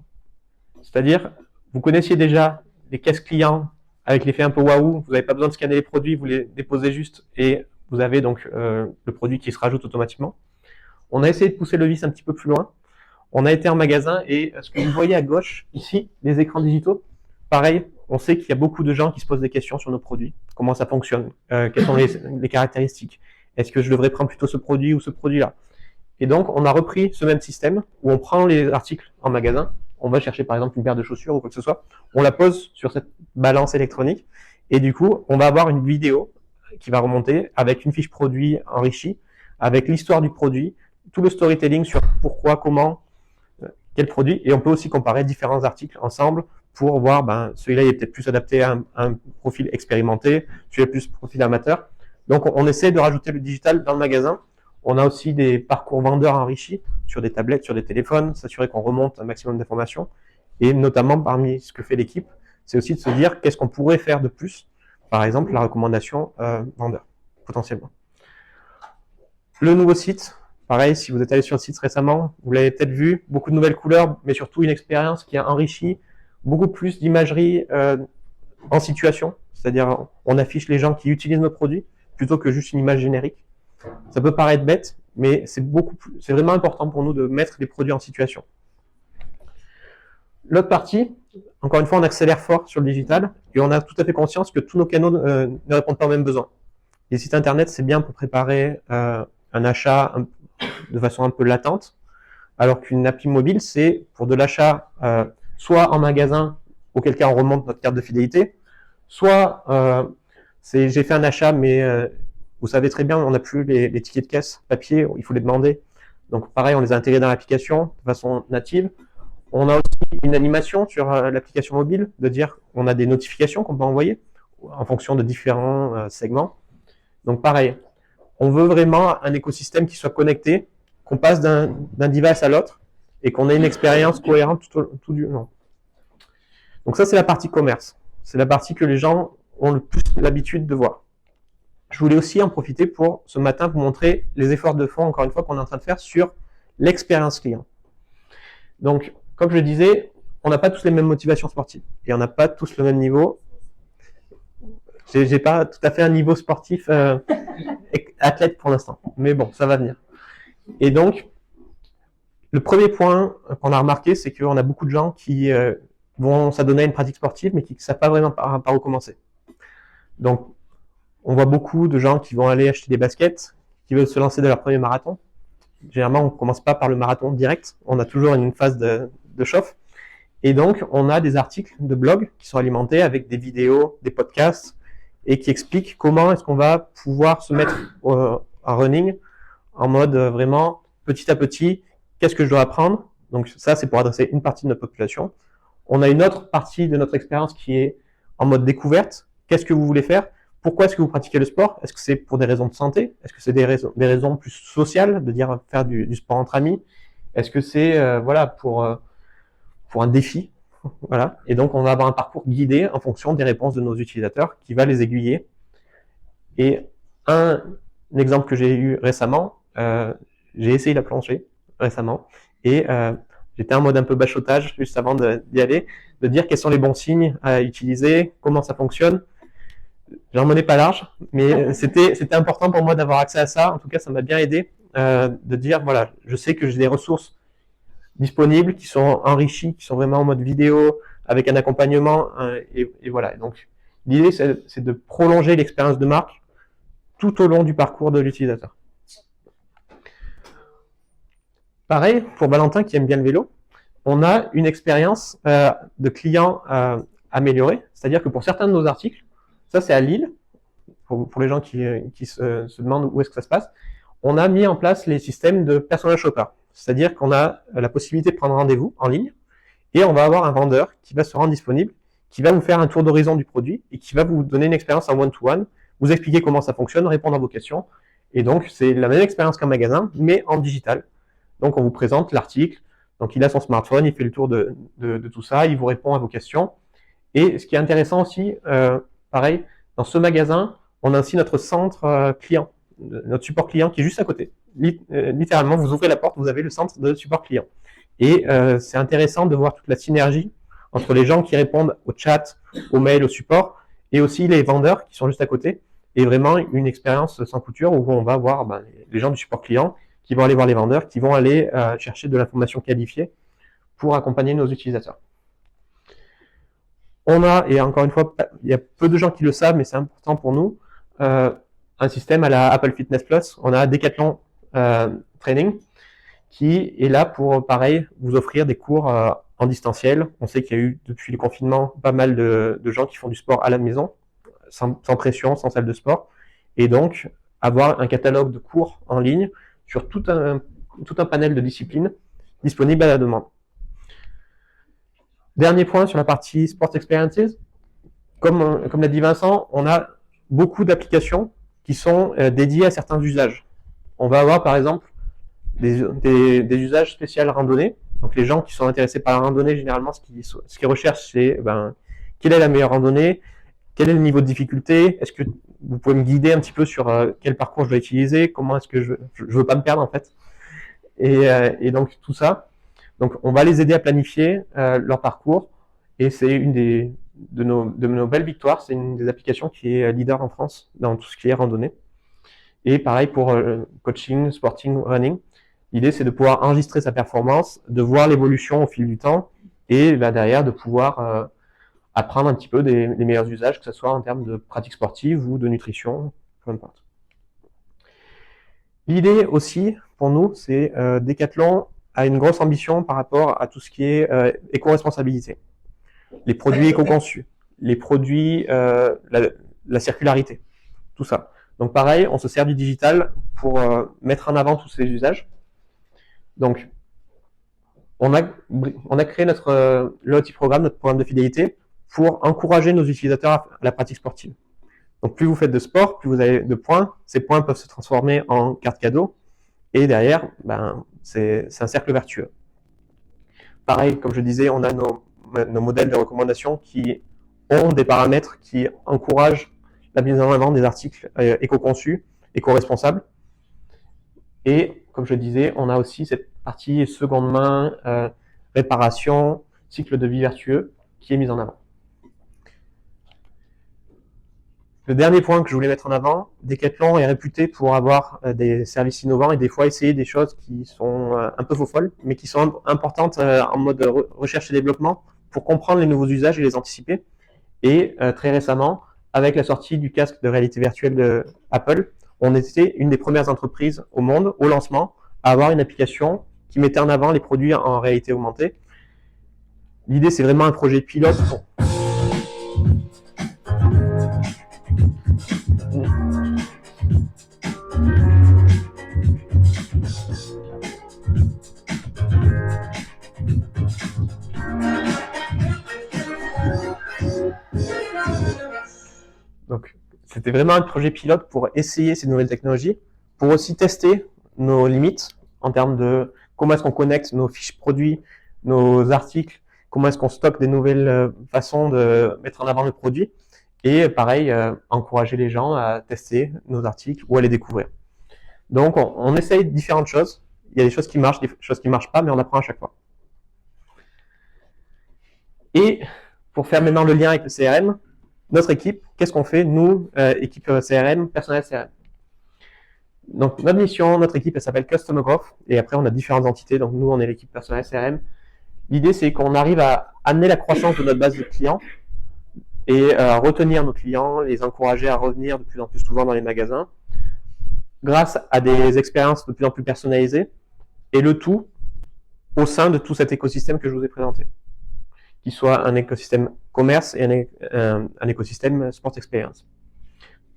C'est-à-dire, vous connaissiez déjà les caisses clients avec l'effet un peu waouh, vous n'avez pas besoin de scanner les produits, vous les déposez juste et vous avez donc le produit qui se rajoute automatiquement. On a essayé de pousser le vice un petit peu plus loin. On a été en magasin et ce que vous voyez à gauche, ici, les écrans digitaux, pareil, on sait qu'il y a beaucoup de gens qui se posent des questions sur nos produits. Comment ça fonctionne? Quelles sont les caractéristiques? Est-ce que je devrais prendre plutôt ce produit ou ce produit-là? Et donc, on a repris ce même système où on prend les articles en magasin, on va chercher par exemple une paire de chaussures ou quoi que ce soit, on la pose sur cette balance électronique et du coup, on va avoir une vidéo qui va remonter avec une fiche produit enrichie, avec l'histoire du produit, tout le storytelling sur pourquoi, comment, quel produit, et on peut aussi comparer différents articles ensemble pour voir, celui-là il est peut-être plus adapté à un profil expérimenté, celui-là plus profil amateur. Donc on essaie de rajouter le digital dans le magasin. On a aussi des parcours vendeurs enrichis sur des tablettes, sur des téléphones, s'assurer qu'on remonte un maximum d'informations. Et notamment, parmi ce que fait l'équipe, c'est aussi de se dire qu'est-ce qu'on pourrait faire de plus. Par exemple, la recommandation vendeur, potentiellement. Le nouveau site, pareil, si vous êtes allé sur le site récemment, vous l'avez peut-être vu, beaucoup de nouvelles couleurs, mais surtout une expérience qui a enrichi, beaucoup plus d'imagerie en situation. C'est-à-dire, on affiche les gens qui utilisent nos produits, plutôt que juste une image générique. Ça peut paraître bête, mais c'est vraiment important pour nous de mettre les produits en situation. L'autre partie, encore une fois, on accélère fort sur le digital et on a tout à fait conscience que tous nos canaux ne répondent pas aux mêmes besoins. Les sites internet, c'est bien pour préparer un achat de façon un peu latente, alors qu'une appli mobile, c'est pour de l'achat soit en magasin, auquel cas on remonte notre carte de fidélité, soit j'ai fait un achat, mais Vous savez très bien, on n'a plus les tickets de caisse papier, il faut les demander. Donc pareil, on les a intégrés dans l'application de façon native. On a aussi une animation sur l'application mobile, de dire qu'on a des notifications qu'on peut envoyer en fonction de différents segments. Donc pareil, on veut vraiment un écosystème qui soit connecté, qu'on passe d'un device à l'autre et qu'on ait une expérience cohérente tout du long. Donc ça, c'est la partie commerce. C'est la partie que les gens ont le plus l'habitude de voir. Je voulais aussi en profiter pour, ce matin, vous montrer les efforts de fond, encore une fois, qu'on est en train de faire sur l'expérience client. Donc, comme je le disais, on n'a pas tous les mêmes motivations sportives et on n'a pas tous le même niveau. J'ai pas tout à fait un niveau sportif athlète pour l'instant, mais bon, ça va venir. Et donc, le premier point qu'on a remarqué, c'est qu'on a beaucoup de gens qui vont s'adonner à une pratique sportive, mais qui ne savent pas vraiment par où commencer. Donc, on voit beaucoup de gens qui vont aller acheter des baskets, qui veulent se lancer dans leur premier marathon. Généralement, on ne commence pas par le marathon direct, on a toujours une phase de chauffe. Et donc, on a des articles de blog qui sont alimentés avec des vidéos, des podcasts, et qui expliquent comment est-ce qu'on va pouvoir se mettre en running en mode vraiment petit à petit, qu'est-ce que je dois apprendre. Donc ça, c'est pour adresser une partie de notre population. On a une autre partie de notre expérience qui est en mode découverte. Qu'est-ce que vous voulez faire? Pourquoi est-ce que vous pratiquez le sport? Est-ce que c'est pour des raisons de santé? Est-ce que c'est des raisons plus sociales, de dire faire du sport entre amis? Est-ce que c'est voilà, pour un défi? Voilà. Et donc, on va avoir un parcours guidé en fonction des réponses de nos utilisateurs qui va les aiguiller. Et un exemple que j'ai eu récemment, j'ai essayé la plongée récemment et j'étais en mode un peu bachotage juste avant d'y aller, de dire quels sont les bons signes à utiliser, comment ça fonctionne. J'en menais pas large, mais c'était important pour moi d'avoir accès à ça. En tout cas, ça m'a bien aidé de dire, voilà, je sais que j'ai des ressources disponibles, qui sont enrichis, qui sont vraiment en mode vidéo, avec un accompagnement, et voilà. Donc, l'idée, c'est de prolonger l'expérience de marque tout au long du parcours de l'utilisateur. Pareil, pour Valentin qui aime bien le vélo, on a une expérience de client améliorée, c'est-à-dire que pour certains de nos articles, ça c'est à Lille, pour les gens qui se demandent où est-ce que ça se passe, on a mis en place les systèmes de personal shopper. C'est-à-dire qu'on a la possibilité de prendre rendez-vous en ligne et on va avoir un vendeur qui va se rendre disponible, qui va vous faire un tour d'horizon du produit et qui va vous donner une expérience en one-to-one, vous expliquer comment ça fonctionne, répondre à vos questions. Et donc, c'est la même expérience qu'un magasin, mais en digital. Donc, on vous présente l'article. Donc, il a son smartphone, il fait le tour de tout ça, il vous répond à vos questions. Et ce qui est intéressant aussi, pareil, dans ce magasin, on a aussi notre centre client, notre support client qui est juste à côté. Littéralement, vous ouvrez la porte, vous avez le centre de support client. Et c'est intéressant de voir toute la synergie entre les gens qui répondent au chat, au mail, au support, et aussi les vendeurs qui sont juste à côté. Et vraiment une expérience sans couture où on va voir les gens du support client qui vont aller voir les vendeurs, qui vont aller chercher de l'information qualifiée pour accompagner nos utilisateurs. On a, et encore une fois, il y a peu de gens qui le savent, mais c'est important pour nous, un système à la Apple Fitness Plus. On a Decathlon Training qui est là pour, pareil, vous offrir des cours en distanciel. On sait qu'il y a eu, depuis le confinement, pas mal de gens qui font du sport à la maison, sans pression, sans salle de sport. Et donc, avoir un catalogue de cours en ligne sur tout un panel de disciplines disponibles à la demande. Dernier point sur la partie Sport Experiences. Comme l'a dit Vincent, on a beaucoup d'applications qui sont dédiées à certains usages. On va avoir par exemple des usages spéciaux randonnée. Donc les gens qui sont intéressés par la randonnée, généralement, ce qu'ils recherchent, c'est quelle est la meilleure randonnée, quel est le niveau de difficulté, est-ce que vous pouvez me guider un petit peu sur quel parcours je dois utiliser, comment est-ce que je veux pas me perdre en fait. Et donc tout ça. Donc on va les aider à planifier leur parcours et c'est une de nos belles victoires. C'est une des applications qui est leader en France dans tout ce qui est randonnée. Et pareil pour coaching, sporting, running. L'idée c'est de pouvoir enregistrer sa performance, de voir l'évolution au fil du temps et derrière de pouvoir apprendre un petit peu les meilleurs usages, que ce soit en termes de pratique sportive ou de nutrition, peu importe. L'idée aussi pour nous, c'est Decathlon a une grosse ambition par rapport à tout ce qui est éco-responsabilité. Les produits éco-conçus, les produits, la circularité, tout ça. Donc pareil, on se sert du digital pour mettre en avant tous ces usages. Donc, on a créé notre loyalty programme, notre programme de fidélité, pour encourager nos utilisateurs à la pratique sportive. Donc plus vous faites de sport, plus vous avez de points. Ces points peuvent se transformer en cartes cadeaux. Et derrière, c'est un cercle vertueux. Pareil, comme je disais, on a nos modèles de recommandation qui ont des paramètres qui encouragent la mise en avant des articles éco-conçus, éco-responsables. Et comme je disais, on a aussi cette partie seconde main, réparation, cycle de vie vertueux qui est mise en avant. Le dernier point que je voulais mettre en avant, Decathlon est réputé pour avoir des services innovants et des fois essayer des choses qui sont un peu faux-folles, mais qui sont importantes en mode recherche et développement pour comprendre les nouveaux usages et les anticiper. Et très récemment, avec la sortie du casque de réalité virtuelle de Apple, on était une des premières entreprises au monde, au lancement, à avoir une application qui mettait en avant les produits en réalité augmentée. L'idée, c'est vraiment un projet pilote pour... Donc, c'était vraiment un projet pilote pour essayer ces nouvelles technologies, pour aussi tester nos limites en termes de comment est-ce qu'on connecte nos fiches produits, nos articles, comment est-ce qu'on stocke des nouvelles façons de mettre en avant nos produits, et pareil, encourager les gens à tester nos articles ou à les découvrir. Donc, on essaye différentes choses. Il y a des choses qui marchent, des choses qui ne marchent pas, mais on apprend à chaque fois. Et pour faire maintenant le lien avec le CRM, notre équipe, qu'est-ce qu'on fait, nous, équipe CRM, personnel CRM? Donc, notre mission, notre équipe, elle s'appelle Customer Growth, et après, on a différentes entités, donc nous, on est l'équipe personnel CRM. L'idée, c'est qu'on arrive à amener la croissance de notre base de clients et à retenir nos clients, les encourager à revenir de plus en plus souvent dans les magasins, grâce à des expériences de plus en plus personnalisées, et le tout au sein de tout cet écosystème que je vous ai présenté, qui soit un écosystème commerce et un écosystème sport experience.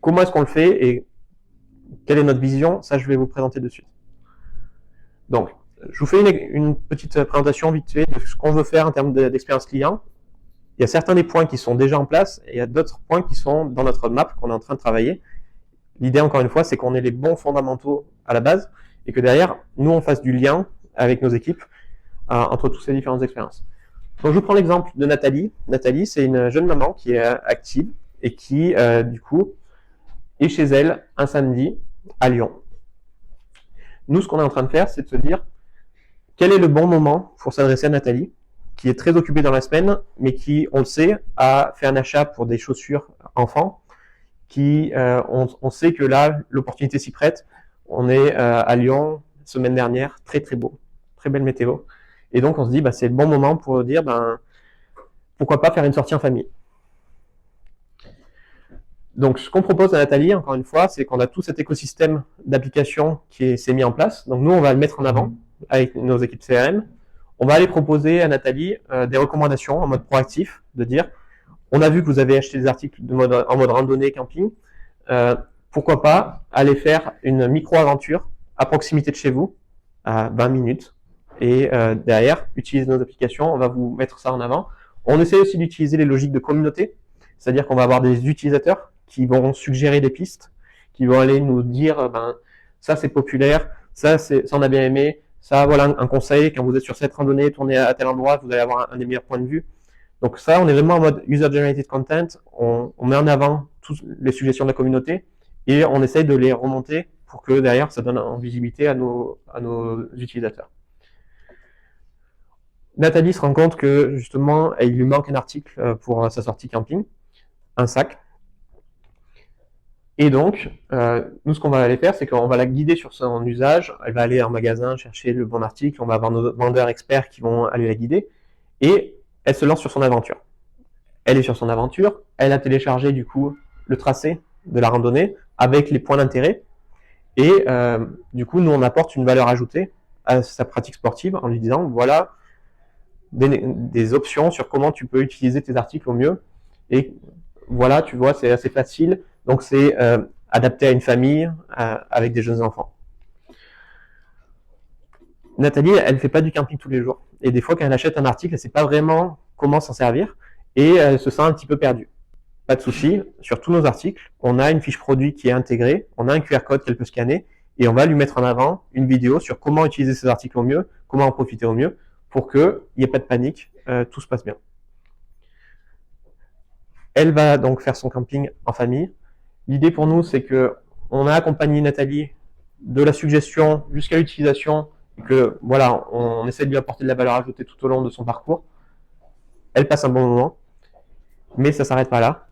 Comment est-ce qu'on le fait et quelle est notre vision? Ça, je vais vous présenter de suite. Donc, je vous fais une petite présentation vite fait de ce qu'on veut faire en termes d'expérience client. Il y a certains des points qui sont déjà en place et il y a d'autres points qui sont dans notre roadmap qu'on est en train de travailler. L'idée, encore une fois, c'est qu'on ait les bons fondamentaux à la base et que derrière, nous, on fasse du lien avec nos équipes entre toutes ces différentes expériences. Donc, je vous prends l'exemple de Nathalie. Nathalie, c'est une jeune maman qui est active et qui, du coup, est chez elle un samedi à Lyon. Nous, ce qu'on est en train de faire, c'est de se dire quel est le bon moment pour s'adresser à Nathalie, qui est très occupée dans la semaine, mais qui, on le sait, a fait un achat pour des chaussures enfants, qui, on sait que là, l'opportunité s'y prête. On est à Lyon, semaine dernière, très très beau, très belle météo. Et donc, on se dit, c'est le bon moment pour dire, pourquoi pas faire une sortie en famille. Donc, ce qu'on propose à Nathalie, encore une fois, c'est qu'on a tout cet écosystème d'applications qui s'est mis en place. Donc, nous, on va le mettre en avant avec nos équipes CRM. On va aller proposer à Nathalie des recommandations en mode proactif, de dire, on a vu que vous avez acheté des articles en mode randonnée, camping. Pourquoi pas aller faire une micro-aventure à proximité de chez vous, à 20 minutes. Et derrière, utiliser nos applications, on va vous mettre ça en avant. On essaie aussi d'utiliser les logiques de communauté, c'est-à-dire qu'on va avoir des utilisateurs qui vont suggérer des pistes, qui vont aller nous dire, ça c'est populaire, ça on a bien aimé, ça voilà un conseil, quand vous êtes sur cette randonnée, tournez à tel endroit, vous allez avoir un des meilleurs points de vue. Donc ça, on est vraiment en mode user-generated content, on met en avant toutes les suggestions de la communauté et on essaye de les remonter pour que derrière, ça donne en visibilité à nos utilisateurs. Nathalie se rend compte que justement, il lui manque un article pour sa sortie camping, un sac. Et donc, nous, ce qu'on va aller faire, c'est qu'on va la guider sur son usage. Elle va aller en magasin chercher le bon article. On va avoir nos vendeurs experts qui vont aller la guider. Et elle se lance sur son aventure. Elle est sur son aventure. Elle a téléchargé, du coup, le tracé de la randonnée avec les points d'intérêt. Et du coup, nous, on apporte une valeur ajoutée à sa pratique sportive en lui disant, voilà des options sur comment tu peux utiliser tes articles au mieux. Et voilà, tu vois, c'est assez facile. Donc, c'est adapté à une famille avec des jeunes enfants. Nathalie, elle ne fait pas du camping tous les jours. Et des fois, quand elle achète un article, elle ne sait pas vraiment comment s'en servir et elle se sent un petit peu perdue. Pas de souci, sur tous nos articles, on a une fiche produit qui est intégrée, on a un QR code qu'elle peut scanner et on va lui mettre en avant une vidéo sur comment utiliser ces articles au mieux, comment en profiter au mieux pour qu'il n'y ait pas de panique, tout se passe bien. Elle va donc faire son camping en famille. L'idée pour nous, c'est que on a accompagné Nathalie de la suggestion jusqu'à l'utilisation et que voilà, on essaie de lui apporter de la valeur ajoutée tout au long de son parcours. Elle passe un bon moment, mais ça s'arrête pas là.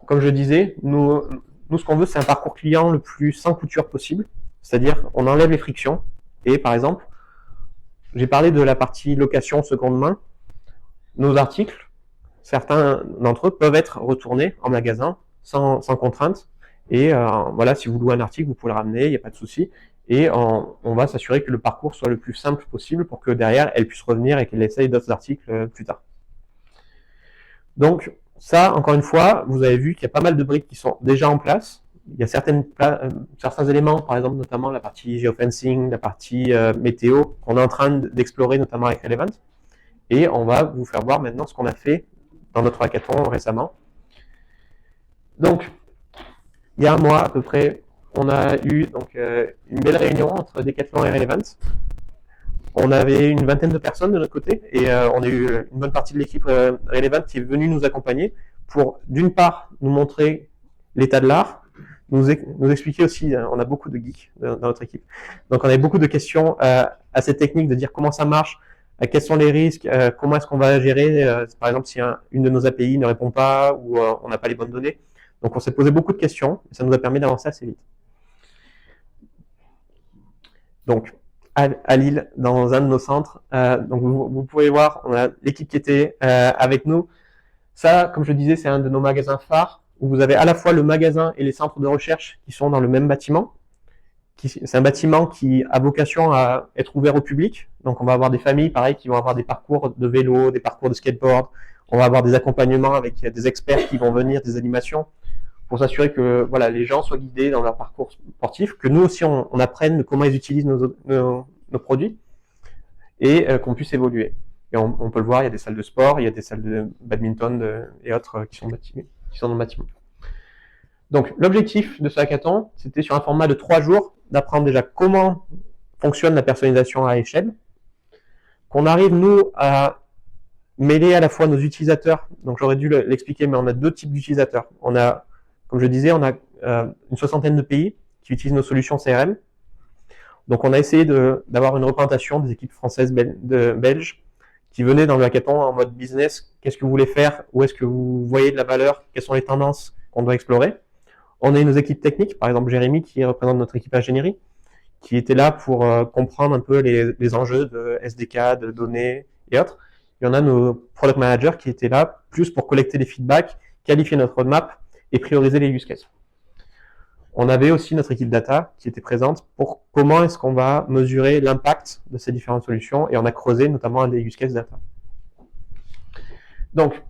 Comme je disais, nous ce qu'on veut, c'est un parcours client le plus sans couture possible, c'est-à-dire on enlève les frictions. Et par exemple, j'ai parlé de la partie location seconde main. Nos articles, certains d'entre eux peuvent être retournés en magasin sans contrainte. Et voilà, si vous louez un article, vous pouvez le ramener, il n'y a pas de souci. Et on va s'assurer que le parcours soit le plus simple possible pour que derrière, elle puisse revenir et qu'elle essaye d'autres articles plus tard. Donc, ça, encore une fois, vous avez vu qu'il y a pas mal de briques qui sont déjà en place. Il y a certains éléments, par exemple, notamment la partie geofencing, la partie météo, qu'on est en train d'explorer, notamment avec Relevant. Et on va vous faire voir maintenant ce qu'on a fait dans notre hackathon récemment. Donc, il y a un mois à peu près, on a eu donc, une belle réunion entre Decathlon et Relevant. On avait une vingtaine de personnes de notre côté et on a eu une bonne partie de l'équipe Relevant qui est venue nous accompagner pour, d'une part, nous montrer l'état de l'art, nous expliquer aussi, on a beaucoup de geeks dans notre équipe, donc on avait beaucoup de questions assez techniques de dire comment ça marche, quels sont les risques, comment est-ce qu'on va gérer, par exemple si une de nos API ne répond pas ou on n'a pas les bonnes données. Donc on s'est posé beaucoup de questions et ça nous a permis d'avancer assez vite. Donc, à Lille, dans un de nos centres, donc vous pouvez voir, on a l'équipe qui était avec nous. Ça, comme je disais, c'est un de nos magasins phares où vous avez à la fois le magasin et les centres de recherche qui sont dans le même bâtiment. C'est un bâtiment qui a vocation à être ouvert au public. Donc on va avoir des familles, pareil, qui vont avoir des parcours de vélo, des parcours de skateboard. On va avoir des accompagnos avec des experts qui vont venir, des animations, pour s'assurer que voilà, les gens soient guidés dans leur parcours sportif, que nous aussi on apprenne comment ils utilisent nos produits et qu'on puisse évoluer. Et on peut le voir, il y a des salles de sport, il y a des salles de badminton et autres qui sont dans le bâtiment. Donc l'objectif de ce hackathon, c'était sur un format de 3 jours, d'apprendre déjà comment fonctionne la personnalisation à échelle, qu'on arrive nous à mêler à la fois nos utilisateurs, donc j'aurais dû l'expliquer, mais on a 2 types d'utilisateurs. On a, comme je disais, on a une 60aine de pays qui utilisent nos solutions CRM. Donc on a essayé d'avoir une représentation des équipes françaises, belges, qui venaient dans le hackathon en mode business. Qu'est-ce que vous voulez faire? Où est-ce que vous voyez de la valeur? Quelles sont les tendances qu'on doit explorer? On a nos équipes techniques, par exemple Jérémy qui représente notre équipe ingénierie, qui était là pour comprendre un peu les enjeux de SDK, de données et autres. Il y en a nos product managers qui étaient là plus pour collecter des feedbacks, qualifier notre roadmap et prioriser les use cases. On avait aussi notre équipe data qui était présente pour comment est-ce qu'on va mesurer l'impact de ces différentes solutions et on a creusé notamment un des use cases data. Donc,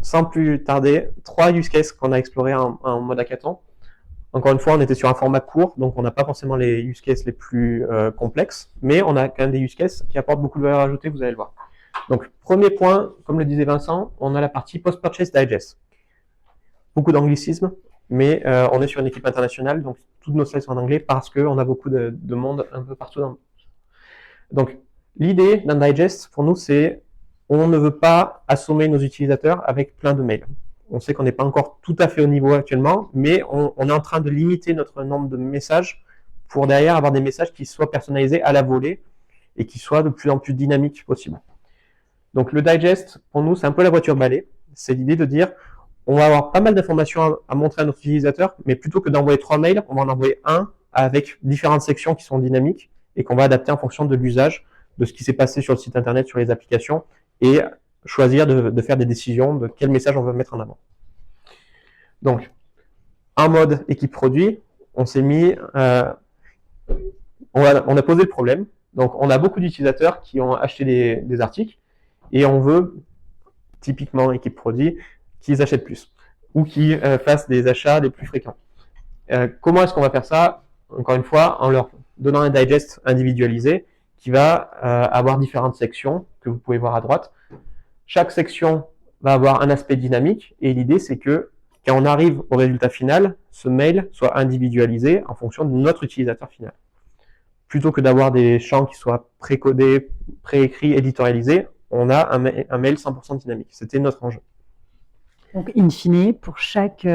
sans plus tarder, 3 use cases qu'on a explorés en mode hackathon. Encore une fois, on était sur un format court, donc on n'a pas forcément les use cases les plus complexes, mais on a quand même des use cases qui apportent beaucoup de valeur ajoutée, vous allez le voir. Donc, premier point, comme le disait Vincent, on a la partie Post-Purchase Digest. Beaucoup d'anglicisme, mais on est sur une équipe internationale, donc toutes nos slides sont en anglais parce qu'on a beaucoup de monde un peu partout dans le monde. Donc, l'idée d'un digest, pour nous, c'est on ne veut pas assommer nos utilisateurs avec plein de mails. On sait qu'on n'est pas encore tout à fait au niveau actuellement, mais on est en train de limiter notre nombre de messages pour derrière avoir des messages qui soient personnalisés à la volée et qui soient de plus en plus dynamiques possible. Donc le digest, pour nous, c'est un peu la voiture balai. C'est l'idée de dire, on va avoir pas mal d'informations à montrer à notre utilisateur, mais plutôt que d'envoyer 3 mails, on va en envoyer un avec différentes sections qui sont dynamiques et qu'on va adapter en fonction de l'usage, de ce qui s'est passé sur le site internet, sur les applications, et choisir de faire des décisions de quel message on veut mettre en avant. Donc, en mode équipe produit, on s'est mis, on a posé le problème. Donc, on a beaucoup d'utilisateurs qui ont acheté des articles et on veut, typiquement équipe produit, qu'ils achètent plus ou qu'ils fassent des achats les plus fréquents. Comment est-ce qu'on va faire ça? Encore une fois, en leur donnant un digest individualisé qui va avoir différentes sections que vous pouvez voir à droite. Chaque section va avoir un aspect dynamique et l'idée c'est que quand on arrive au résultat final, ce mail soit individualisé en fonction de notre utilisateur final. Plutôt que d'avoir des champs qui soient précodés, préécrits, éditorialisés, on a un mail 100% dynamique. C'était notre enjeu. Donc, in fine, pour chaque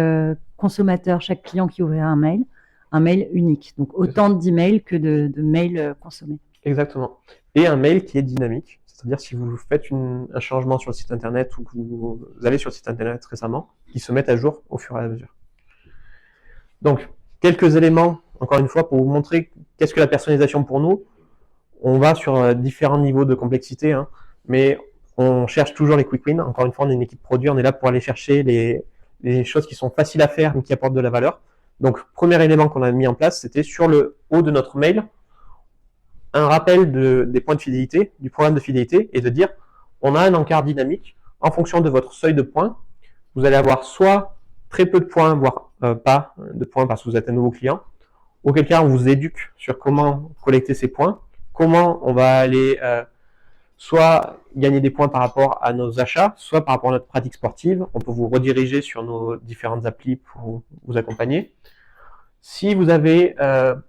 consommateur, chaque client qui ouvrira un mail unique. Donc, autant d'emails que de mails consommés. Exactement. Et un mail qui est dynamique. C'est-à-dire si vous faites un changement sur le site internet ou que vous allez sur le site internet récemment, qui se mettent à jour au fur et à mesure. Donc, quelques éléments, encore une fois, pour vous montrer qu'est-ce que la personnalisation pour nous. On va sur différents niveaux de complexité, hein, mais on cherche toujours les quick wins. Encore une fois, on est une équipe produit, on est là pour aller chercher les choses qui sont faciles à faire mais qui apportent de la valeur. Donc, premier élément qu'on a mis en place, c'était sur le haut de notre mail, un rappel des points de fidélité, du programme de fidélité, et de dire, on a un encart dynamique en fonction de votre seuil de points. Vous allez avoir soit très peu de points, voire pas de points parce que vous êtes un nouveau client, auquel cas on vous éduque sur comment collecter ces points, comment on va aller soit gagner des points par rapport à nos achats, soit par rapport à notre pratique sportive. On peut vous rediriger sur nos différentes applis pour vous accompagner. Si vous avez,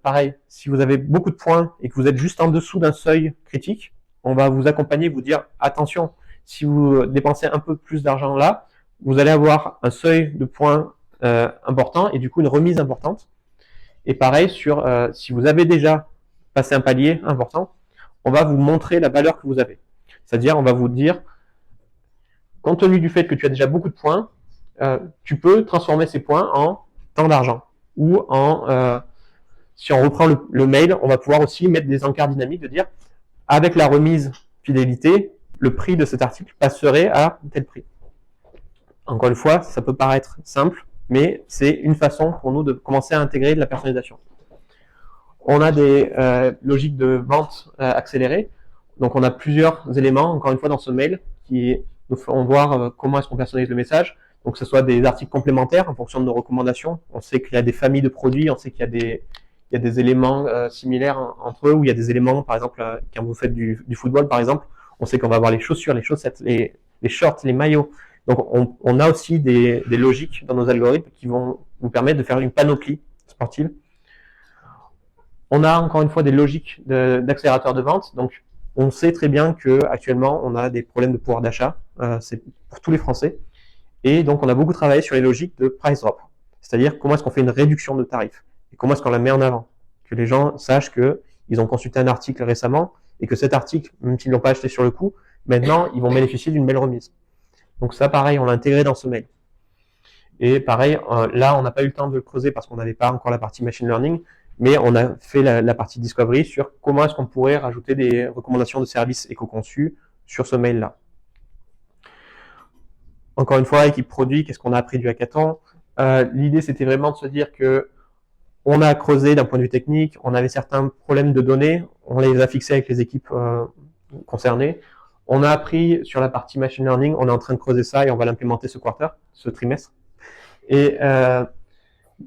pareil, si vous avez beaucoup de points et que vous êtes juste en dessous d'un seuil critique, on va vous accompagner, vous dire attention, si vous dépensez un peu plus d'argent là, vous allez avoir un seuil de points important et du coup une remise importante. Et pareil, si vous avez déjà passé un palier important, on va vous montrer la valeur que vous avez. C'est-à-dire, on va vous dire, compte tenu du fait que tu as déjà beaucoup de points, tu peux transformer ces points en tant d'argent. Ou si on reprend le mail, on va pouvoir aussi mettre des encarts dynamiques de dire, avec la remise fidélité, le prix de cet article passerait à tel prix. Encore une fois, ça peut paraître simple, mais c'est une façon pour nous de commencer à intégrer de la personnalisation. On a des logiques de vente accélérées. Donc, on a plusieurs éléments, encore une fois, dans ce mail qui nous font voir comment est-ce qu'on personnalise le message. Donc, que ce soit des articles complémentaires en fonction de nos recommandations. On sait qu'il y a des familles de produits, on sait qu'il y a des éléments similaires entre eux, ou il y a des éléments, par exemple, quand vous faites du football, par exemple, on sait qu'on va avoir les chaussures, les chaussettes, les shorts, les maillots. Donc, on a aussi des logiques dans nos algorithmes qui vont vous permettre de faire une panoplie sportive. On a encore une fois des logiques d'accélérateur de vente. Donc, on sait très bien que actuellement, on a des problèmes de pouvoir d'achat. C'est pour tous les Français. Et donc, on a beaucoup travaillé sur les logiques de price drop. C'est-à-dire, comment est-ce qu'on fait une réduction de tarifs? Et comment est-ce qu'on la met en avant? Que les gens sachent qu'ils ont consulté un article récemment et que cet article, même s'ils ne l'ont pas acheté sur le coup, maintenant, ils vont bénéficier d'une belle remise. Donc ça, pareil, on l'a intégré dans ce mail. Et pareil, là, on n'a pas eu le temps de le creuser parce qu'on n'avait pas encore la partie machine learning, mais on a fait la partie discovery sur comment est-ce qu'on pourrait rajouter des recommandations de services éco-conçus sur ce mail-là. Encore une fois, équipe produit, qu'est-ce qu'on a appris du hackathon? L'idée, c'était vraiment de se dire que on a creusé d'un point de vue technique, on avait certains problèmes de données, on les a fixés avec les équipes concernées. On a appris sur la partie machine learning, on est en train de creuser ça et on va l'implémenter ce trimestre. Et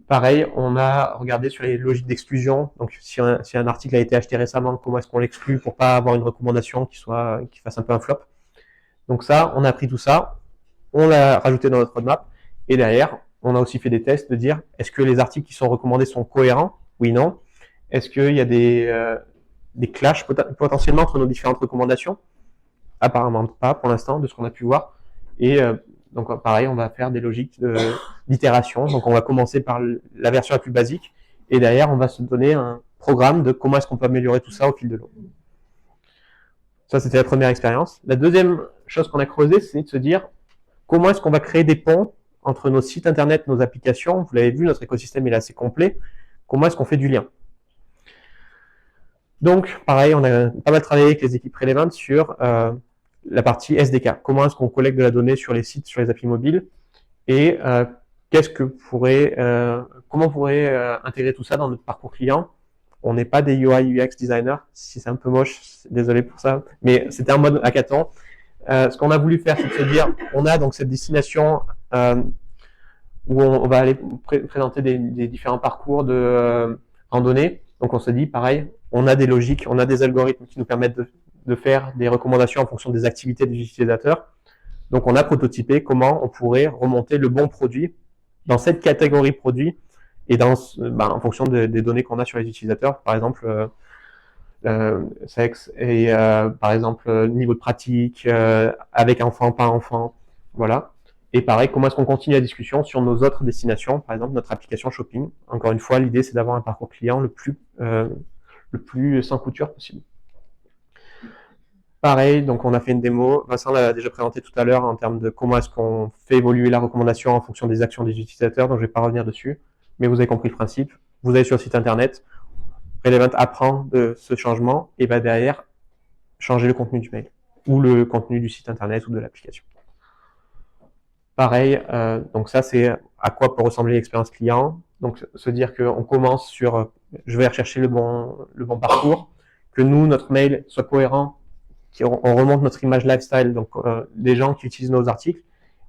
pareil, on a regardé sur les logiques d'exclusion. Donc, si un article a été acheté récemment, comment est-ce qu'on l'exclut pour pas avoir une recommandation qui fasse un peu un flop. Donc ça, on a appris tout ça, on l'a rajouté dans notre roadmap. Et derrière, on a aussi fait des tests de dire, est-ce que les articles qui sont recommandés sont cohérents? Oui, non. Est-ce qu'il y a des clashs potentiellement entre nos différentes recommandations? Apparemment pas pour l'instant, de ce qu'on a pu voir. Et donc pareil, on va faire des logiques d'itération. Donc on va commencer par la version la plus basique et derrière on va se donner un programme de comment est-ce qu'on peut améliorer tout ça au fil de l'eau. Ça c'était la première expérience. La deuxième chose qu'on a creusé, c'est de se dire comment est-ce qu'on va créer des ponts entre nos sites internet, nos applications. Vous l'avez vu, notre écosystème est assez complet. Comment est-ce qu'on fait du lien? Donc pareil, on a pas mal travaillé avec les équipes Relevant sur la partie SDK. Comment est-ce qu'on collecte de la donnée sur les sites, sur les applis mobiles et comment on pourrait intégrer tout ça dans notre parcours client. On n'est pas des UI UX designers, si c'est un peu moche, désolé pour ça, mais c'était en mode hackathon. Ce qu'on a voulu faire, c'est de se dire, on a donc cette destination où on va aller présenter des différents parcours de randonnée. Donc on se dit, pareil, on a des logiques, on a des algorithmes qui nous permettent de faire des recommandations en fonction des activités des utilisateurs. Donc on a prototypé comment on pourrait remonter le bon produit dans cette catégorie produit et en fonction des données qu'on a sur les utilisateurs, par exemple sexe et par exemple niveau de pratique, avec enfant, pas enfant, voilà. Et pareil, comment est-ce qu'on continue la discussion sur nos autres destinations, par exemple notre application shopping. Encore une fois, l'idée c'est d'avoir un parcours client le plus sans couture possible. Pareil, donc on a fait une démo, Vincent l'a déjà présenté tout à l'heure en termes de comment est-ce qu'on fait évoluer la recommandation en fonction des actions des utilisateurs, donc je ne vais pas revenir dessus, mais vous avez compris le principe. Vous allez sur le site internet, Relevant apprend de ce changement et va derrière changer le contenu du mail ou le contenu du site internet ou de l'application. Pareil, donc ça c'est à quoi peut ressembler l'expérience client. Donc se dire qu'on commence sur je vais rechercher le bon parcours, que nous, notre mail soit cohérent, qu'on remonte notre image lifestyle, donc les gens qui utilisent nos articles,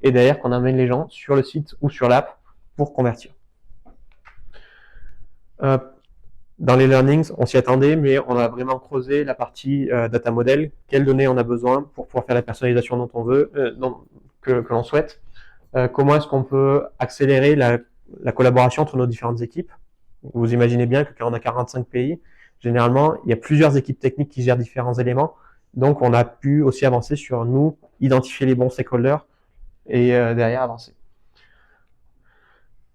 et derrière qu'on amène les gens sur le site ou sur l'app pour convertir. Dans les learnings, on s'y attendait, mais on a vraiment creusé la partie data model, quelles données on a besoin pour pouvoir faire la personnalisation dont on veut, que l'on souhaite. Comment est-ce qu'on peut accélérer la collaboration entre nos différentes équipes. Vous imaginez bien que quand on a 45 pays, généralement, il y a plusieurs équipes techniques qui gèrent différents éléments. Donc, on a pu aussi avancer sur nous, identifier les bons stakeholders et derrière avancer.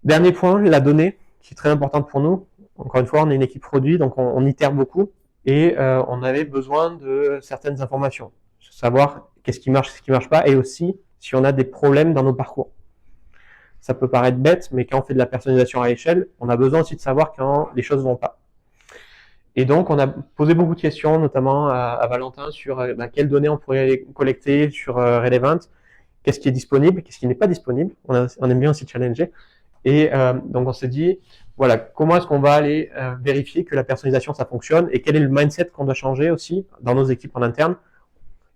Dernier point, la donnée, qui est très importante pour nous. Encore une fois, on est une équipe produit, donc on itère beaucoup et on avait besoin de certaines informations. Savoir qu'est-ce qui marche, ce qui marche pas, et aussi si on a des problèmes dans nos parcours. Ça peut paraître bête, mais quand on fait de la personnalisation à échelle, on a besoin aussi de savoir quand les choses vont pas. Et donc, on a posé beaucoup de questions, notamment à Valentin, sur quelles données on pourrait collecter sur Relevant, qu'est-ce qui est disponible, qu'est-ce qui n'est pas disponible. On aime bien aussi challenger. Et donc, on s'est dit, voilà, comment est-ce qu'on va aller vérifier que la personnalisation, ça fonctionne, et quel est le mindset qu'on doit changer aussi dans nos équipes en interne.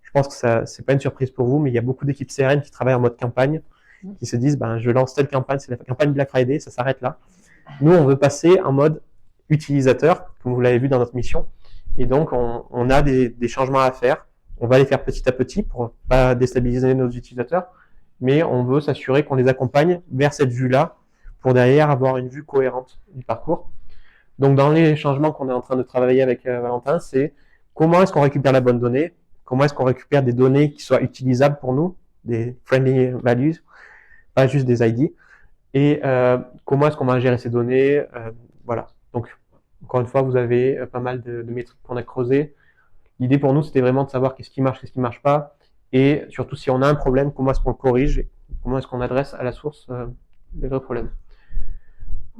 Je pense que ça, c'est pas une surprise pour vous, mais il y a beaucoup d'équipes CRM qui travaillent en mode campagne, qui se disent, je lance telle campagne, c'est la campagne Black Friday, ça s'arrête là. Nous, on veut passer en mode utilisateur, comme vous l'avez vu dans notre mission. Et donc, on a des changements à faire. On va les faire petit à petit pour pas déstabiliser nos utilisateurs, mais on veut s'assurer qu'on les accompagne vers cette vue-là pour derrière avoir une vue cohérente du parcours. Donc, dans les changements qu'on est en train de travailler avec Valentin, c'est comment est-ce qu'on récupère la bonne donnée, comment est-ce qu'on récupère des données qui soient utilisables pour nous, des friendly values, pas juste des ID, et comment est-ce qu'on va gérer ces données, voilà. Donc, encore une fois, vous avez pas mal de métriques qu'on a creusées. L'idée pour nous, c'était vraiment de savoir qu'est-ce qui marche pas, et surtout si on a un problème, comment est-ce qu'on le corrige, et comment est-ce qu'on adresse à la source les vrais problèmes.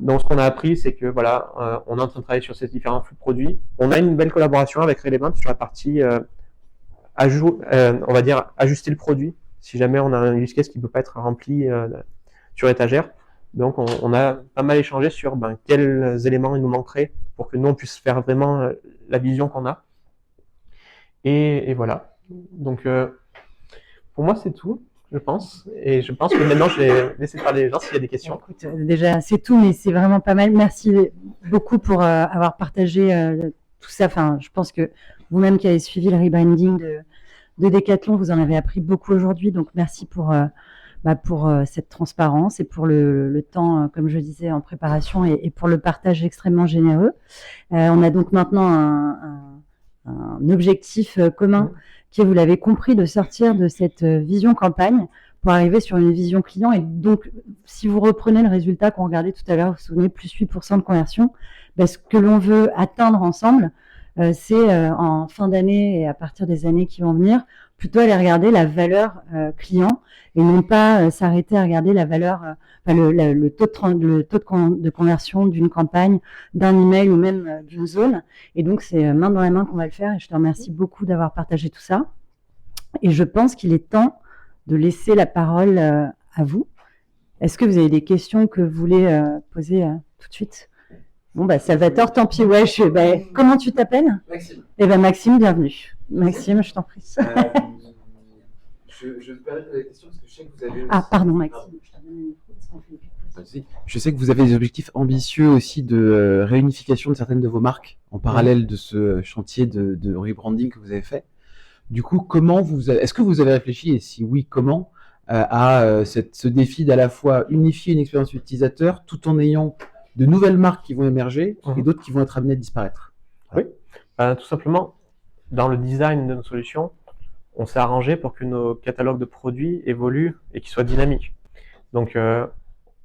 Donc, ce qu'on a appris, c'est que voilà, on est en train de travailler sur ces différents flux de produits. On a une belle collaboration avec Relevant sur la partie on va dire ajuster le produit si jamais on a un use case qui ne peut pas être rempli sur étagère. Donc, on a pas mal échangé sur quels éléments il nous manqueraient pour que nous, on puisse faire vraiment la vision qu'on a. Et voilà. Donc, pour moi, c'est tout, je pense. Et je pense que maintenant, je vais laisser parler les gens s'il y a des questions. Écoute, déjà, c'est tout, mais c'est vraiment pas mal. Merci beaucoup pour avoir partagé tout ça. Enfin, je pense que vous-même qui avez suivi le rebranding de Decathlon, vous en avez appris beaucoup aujourd'hui. Donc, merci pour cette transparence et pour le temps, comme je disais, en préparation et pour le partage extrêmement généreux. On a donc maintenant un objectif commun qui est, vous l'avez compris, de sortir de cette vision campagne pour arriver sur une vision client. Et donc, si vous reprenez le résultat qu'on regardait tout à l'heure, vous vous souvenez, plus 8% de conversion, ce que l'on veut atteindre ensemble, c'est en fin d'année et à partir des années qui vont venir, plutôt aller regarder la valeur client et non pas s'arrêter à regarder la valeur, le taux de conversion d'une campagne, d'un email ou même d'une zone. Et donc, c'est main dans la main qu'on va le faire. Et je te remercie beaucoup d'avoir partagé tout ça. Et je pense qu'il est temps de laisser la parole à vous. Est-ce que vous avez des questions que vous voulez poser tout de suite ? Bon, Salvatore, tant pis, ouais, comment tu t'appelles ? Maxime. Maxime, bienvenue. Maxime, je t'en prie. Je te permets de poser la question parce que je sais que vous avez. Ah, pardon, Maxime. Je t'en donne le micro parce qu'on fait une pause. Pas de souci. Je sais que vous avez des objectifs ambitieux aussi de réunification de certaines de vos marques en parallèle de ce chantier de rebranding que vous avez fait. Du coup, est-ce que vous avez réfléchi, et si oui, comment, ce défi d'à la fois unifier une expérience utilisateur tout en ayant de nouvelles marques qui vont émerger et d'autres qui vont être amenées à disparaître? Oui, tout simplement, dans le design de nos solutions, on s'est arrangé pour que nos catalogues de produits évoluent et qu'ils soient dynamiques. Donc,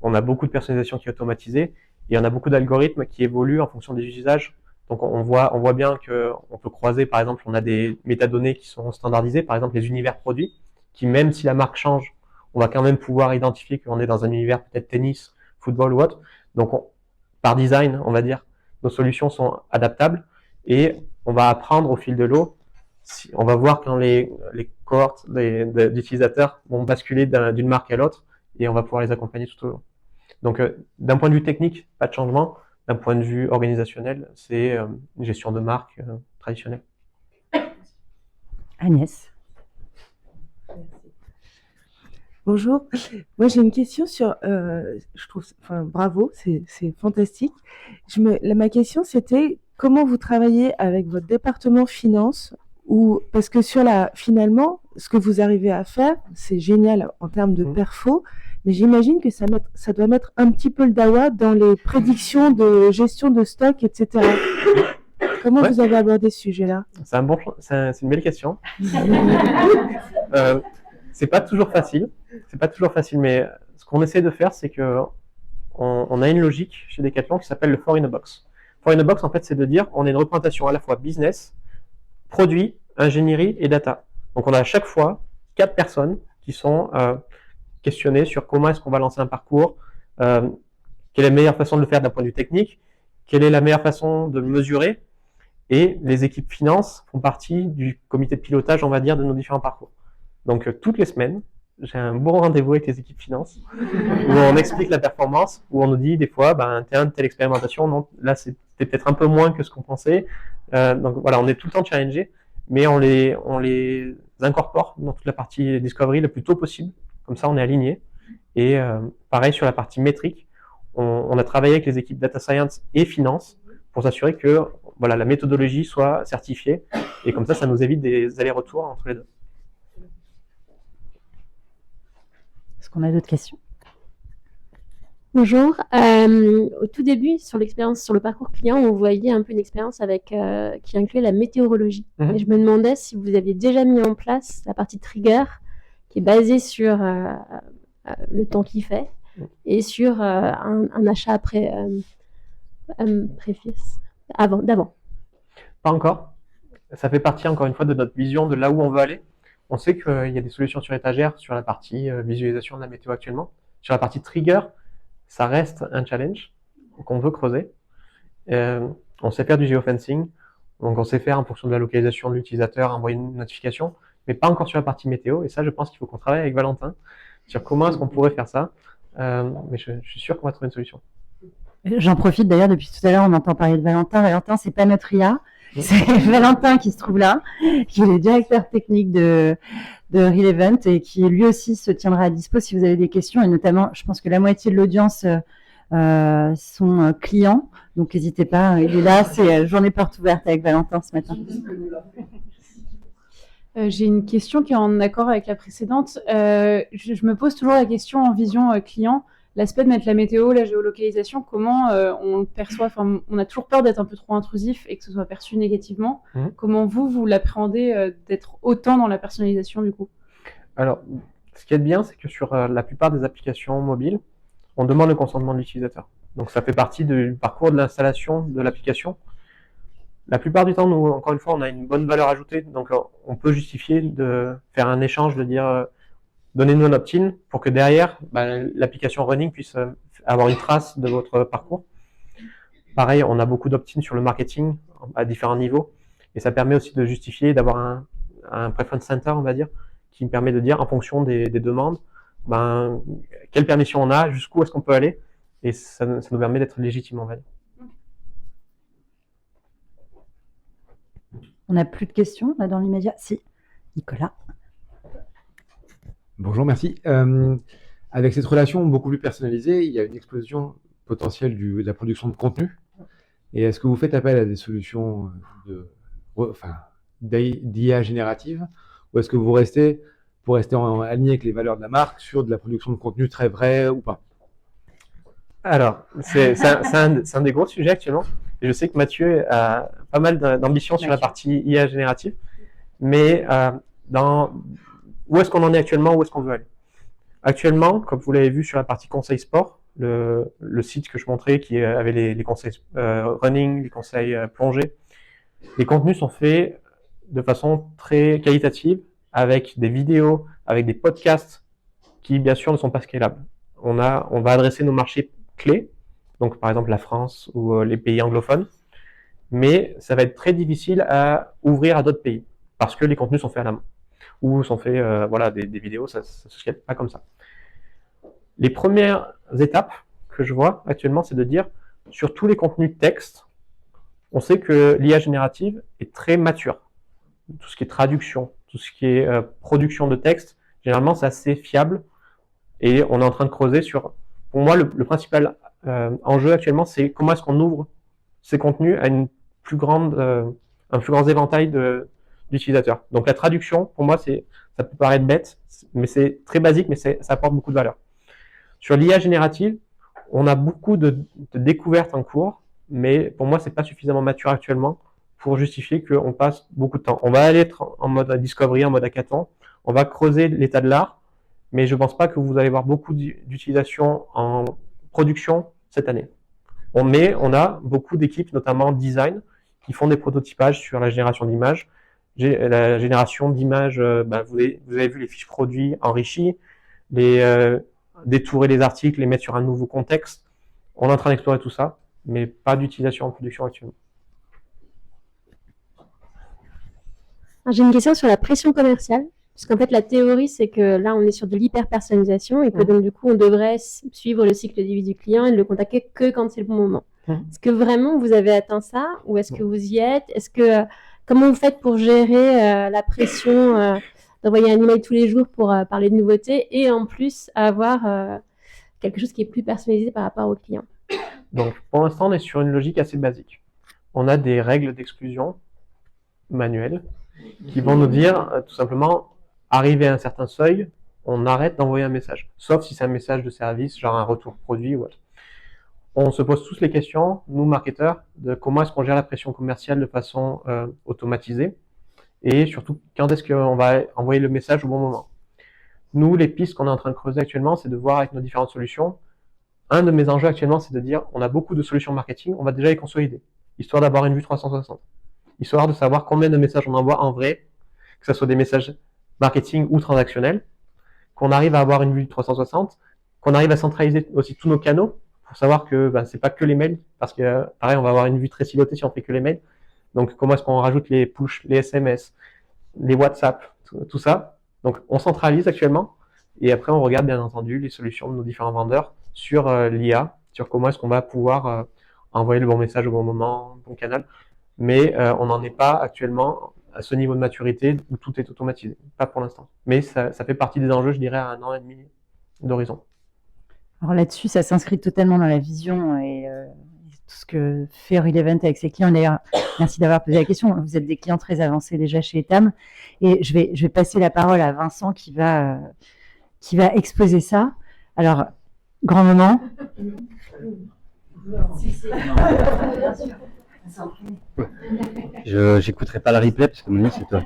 on a beaucoup de personnalisation qui est automatisée et on a beaucoup d'algorithmes qui évoluent en fonction des usages. Donc, on voit bien qu'on peut croiser, par exemple, on a des métadonnées qui sont standardisées, par exemple les univers produits, qui même si la marque change, on va quand même pouvoir identifier qu'on est dans un univers peut-être tennis, football ou autre. Donc, par design, on va dire, nos solutions sont adaptables et on va apprendre au fil de l'eau. On va voir quand les cohortes d'utilisateurs vont basculer d'une marque à l'autre et on va pouvoir les accompagner tout au long. Donc, d'un point de vue technique, pas de changement. D'un point de vue organisationnel, c'est une gestion de marque traditionnelle. Agnès. Bonjour, moi j'ai une question sur, je trouve, enfin bravo, c'est fantastique. Ma question c'était comment vous travaillez avec votre département finance parce que finalement, ce que vous arrivez à faire, c'est génial en termes de perfo, mais j'imagine que ça doit mettre un petit peu le dawa dans les prédictions de gestion de stock, etc. Comment vous avez abordé ce sujet-là? C'est une belle question. C'est pas toujours facile. Mais ce qu'on essaie de faire, c'est que on a une logique chez Decathlon qui s'appelle le 4 in a box. 4 in a box, en fait, c'est de dire on a une représentation à la fois business, produit, ingénierie et data. Donc, on a à chaque fois 4 personnes qui sont questionnées sur comment est-ce qu'on va lancer un parcours, quelle est la meilleure façon de le faire d'un point de vue technique, quelle est la meilleure façon de le mesurer, et les équipes finance font partie du comité de pilotage, on va dire, de nos différents parcours. Donc, toutes les semaines, j'ai un bon rendez-vous avec les équipes finance où on explique la performance, où on nous dit des fois, telle expérimentation, non, là c'était peut-être un peu moins que ce qu'on pensait. Donc voilà, on est tout le temps challengé, mais on les incorpore dans toute la partie discovery le plus tôt possible. Comme ça, on est aligné. Et pareil sur la partie métrique, on a travaillé avec les équipes data science et finance pour s'assurer que voilà, la méthodologie soit certifiée. Et comme ça nous évite des allers-retours entre les deux. Est-ce qu'on a d'autres questions? Bonjour. Au tout début, sur le parcours client, on voyait un peu une expérience qui incluait la météorologie. Et je me demandais si vous aviez déjà mis en place la partie trigger, qui est basée sur le temps qu'il fait et sur un achat d'avant. Pas encore. Ça fait partie, encore une fois, de notre vision de là où on veut aller. On sait qu'il y a des solutions sur étagère sur la partie visualisation de la météo actuellement. Sur la partie trigger, ça reste un challenge qu'on veut creuser. On sait faire du geofencing, donc on sait faire en fonction de la localisation de l'utilisateur, envoyer une notification, mais pas encore sur la partie météo. Et ça, je pense qu'il faut qu'on travaille avec Valentin sur comment est-ce qu'on pourrait faire ça. Mais je suis sûr qu'on va trouver une solution. J'en profite d'ailleurs, depuis tout à l'heure, on entend parler de Valentin. Valentin, c'est pas notre IA. C'est Valentin qui se trouve là, qui est le directeur technique de Relevant et qui lui aussi se tiendra à dispo si vous avez des questions. Et notamment, je pense que la moitié de l'audience sont clients. Donc, n'hésitez pas. Il est là. C'est journée porte ouverte avec Valentin ce matin. J'ai une question qui est en accord avec la précédente. Je me pose toujours la question en vision client. L'aspect de mettre la météo, la géolocalisation, comment on le perçoit, enfin, on a toujours peur d'être un peu trop intrusif et que ce soit perçu négativement. Comment vous l'appréhendez d'être autant dans la personnalisation du coup? Alors, ce qui est bien, c'est que sur la plupart des applications mobiles, on demande le consentement de l'utilisateur. Donc ça fait partie du parcours de l'installation de l'application. La plupart du temps, nous, encore une fois, on a une bonne valeur ajoutée, donc on peut justifier de faire un échange, de dire donnez-nous un opt-in pour que derrière, l'application running puisse avoir une trace de votre parcours. Pareil, on a beaucoup d'opt-in sur le marketing à différents niveaux et ça permet aussi de justifier, d'avoir un preference center, on va dire, qui me permet de dire en fonction des demandes, quelle permission on a, jusqu'où est-ce qu'on peut aller et ça nous permet d'être légitime, on va dire. On n'a plus de questions là dans l'immédiat? Si, Nicolas. Bonjour, merci. Avec cette relation beaucoup plus personnalisée, il y a une explosion potentielle de la production de contenu. Et est-ce que vous faites appel à des solutions d'IA générative, ou est-ce que vous restez, pour rester aligné avec les valeurs de la marque, sur de la production de contenu très vrai ou pas? Alors, c'est un des gros sujets actuellement. Et je sais que Mathieu a pas mal d'ambition sur la partie IA générative. Mais où est-ce qu'on en est actuellement, où est-ce qu'on veut aller? Actuellement, comme vous l'avez vu sur la partie conseil sport, le site que je montrais qui avait les conseils running, les conseils plongée, les contenus sont faits de façon très qualitative, avec des vidéos, avec des podcasts qui, bien sûr, ne sont pas scalables. On va adresser nos marchés clés, donc par exemple la France ou les pays anglophones, mais ça va être très difficile à ouvrir à d'autres pays, parce que les contenus sont faits à la main, ou sont faits, des vidéos, ça se scale pas comme ça. Les premières étapes que je vois actuellement, c'est de dire, sur tous les contenus texte, on sait que l'IA générative est très mature. Tout ce qui est traduction, tout ce qui est production de texte, généralement c'est assez fiable, et on est en train de creuser sur, pour moi, le principal enjeu actuellement, c'est comment est-ce qu'on ouvre ces contenus à un plus grand éventail d'utilisateurs. Donc la traduction, pour moi, ça peut paraître bête, mais c'est très basique, mais ça apporte beaucoup de valeur. Sur l'IA générative, on a beaucoup de découvertes en cours, mais pour moi, c'est pas suffisamment mature actuellement pour justifier qu'on passe beaucoup de temps. On va aller être en mode discovery, en mode hackathon, on va creuser l'état de l'art, mais je pense pas que vous allez voir beaucoup d'utilisation en production cette année. On a beaucoup d'équipes, notamment design, qui font des prototypages sur la génération d'images. La génération d'images, vous avez vu les fiches produits enrichies, détourer les articles, les mettre sur un nouveau contexte. On est en train d'explorer tout ça, mais pas d'utilisation en production actuellement. J'ai une question sur la pression commerciale. Parce qu'en fait, la théorie, c'est que là, on est sur de l'hyper-personnalisation et que donc, du coup, on devrait suivre le cycle de vie du client et ne le contacter que quand c'est le bon moment. Est-ce que vraiment vous avez atteint ça ou est-ce que vous y êtes? Comment vous faites pour gérer la pression d'envoyer un email tous les jours pour parler de nouveautés et en plus avoir quelque chose qui est plus personnalisé par rapport au client? Donc, pour l'instant, on est sur une logique assez basique. On a des règles d'exclusion manuelles qui vont nous dire tout simplement, arrivé à un certain seuil, on arrête d'envoyer un message. Sauf si c'est un message de service, genre un retour produit ou autre. On se pose tous les questions, nous marketeurs, de comment est-ce qu'on gère la pression commerciale de façon automatisée et surtout quand est-ce qu'on va envoyer le message au bon moment. Nous, les pistes qu'on est en train de creuser actuellement, c'est de voir avec nos différentes solutions. Un de mes enjeux actuellement, c'est de dire, on a beaucoup de solutions marketing, on va déjà les consolider, histoire d'avoir une vue 360, histoire de savoir combien de messages on envoie en vrai, que ce soit des messages marketing ou transactionnels, qu'on arrive à avoir une vue 360, qu'on arrive à centraliser aussi tous nos canaux, pour savoir que c'est pas que les mails, parce que pareil, on va avoir une vue très silotée si on fait que les mails. Donc comment est-ce qu'on rajoute les push, les SMS, les WhatsApp, tout ça. Donc on centralise actuellement, et après on regarde bien entendu les solutions de nos différents vendeurs sur l'IA, sur comment est-ce qu'on va pouvoir envoyer le bon message au bon moment, bon canal. Mais on n'en est pas actuellement à ce niveau de maturité où tout est automatisé, pas pour l'instant. Mais ça fait partie des enjeux, je dirais, à 1 an et demi d'horizon. Alors là-dessus, ça s'inscrit totalement dans la vision et tout ce que fait Relevant avec ses clients. D'ailleurs, merci d'avoir posé la question. Vous êtes des clients très avancés déjà chez Etam. Et je vais passer la parole à Vincent qui va exposer ça. Alors, grand moment. J'écouterai pas le replay parce que mon c'est toi.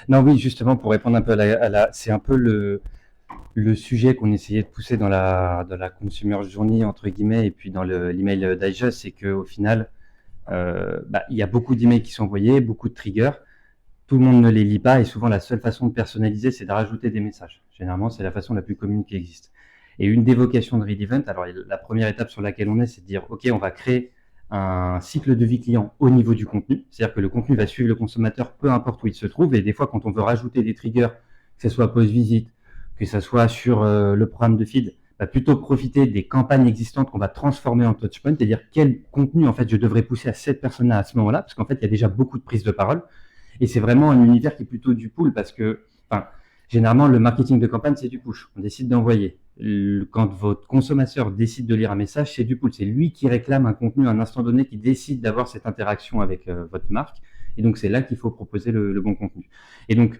Non, oui, justement, pour répondre un peu c'est un peu le sujet qu'on essayait de pousser dans la consumer journey, entre guillemets, et puis dans l'email digest, c'est qu'au final, il y a beaucoup d'emails qui sont envoyés, beaucoup de triggers. Tout le monde ne les lit pas et souvent la seule façon de personnaliser, c'est de rajouter des messages. Généralement, c'est la façon la plus commune qui existe. Et une des vocations de Relevant, alors la première étape sur laquelle on est, c'est de dire, OK, on va créer un cycle de vie client au niveau du contenu. C'est-à-dire que le contenu va suivre le consommateur, peu importe où il se trouve. Et des fois, quand on veut rajouter des triggers, que ce soit post-visite, que ce soit sur le programme de feed, plutôt profiter des campagnes existantes qu'on va transformer en touchpoint et dire quel contenu, en fait, je devrais pousser à cette personne-là à ce moment-là. Parce qu'en fait, il y a déjà beaucoup de prises de parole. Et c'est vraiment un univers qui est plutôt du pool parce que, Généralement, le marketing de campagne, c'est du push. On décide d'envoyer. Quand votre consommateur décide de lire un message, c'est du pull. C'est lui qui réclame un contenu à un instant donné, qui décide d'avoir cette interaction avec votre marque. Et donc, c'est là qu'il faut proposer le bon contenu. Et donc,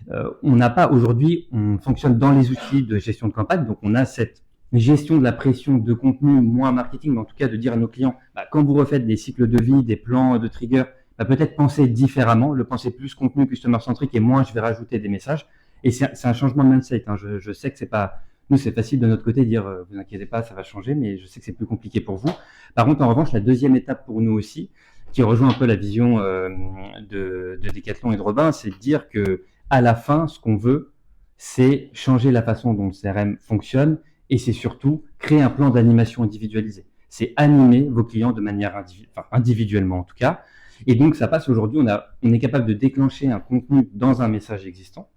on n'a pas aujourd'hui, on fonctionne dans les outils de gestion de campagne. Donc, on a cette gestion de la pression de contenu, moins marketing, mais en tout cas de dire à nos clients, quand vous refaites des cycles de vie, des plans de trigger, peut-être penser différemment, le penser plus contenu customer centric et moins je vais rajouter des messages. Et c'est un changement de mindset. Hein. Je sais que c'est pas, nous c'est facile de notre côté de dire, vous inquiétez pas, ça va changer, mais je sais que c'est plus compliqué pour vous. Par contre, en revanche, la deuxième étape pour nous aussi, qui rejoint un peu la vision de Decathlon et de Robin, c'est de dire que à la fin, ce qu'on veut, c'est changer la façon dont le CRM fonctionne et c'est surtout créer un plan d'animation individualisé. C'est animer vos clients de manière individuellement en tout cas. Et donc, ça passe aujourd'hui, on est capable de déclencher un contenu dans un message existant.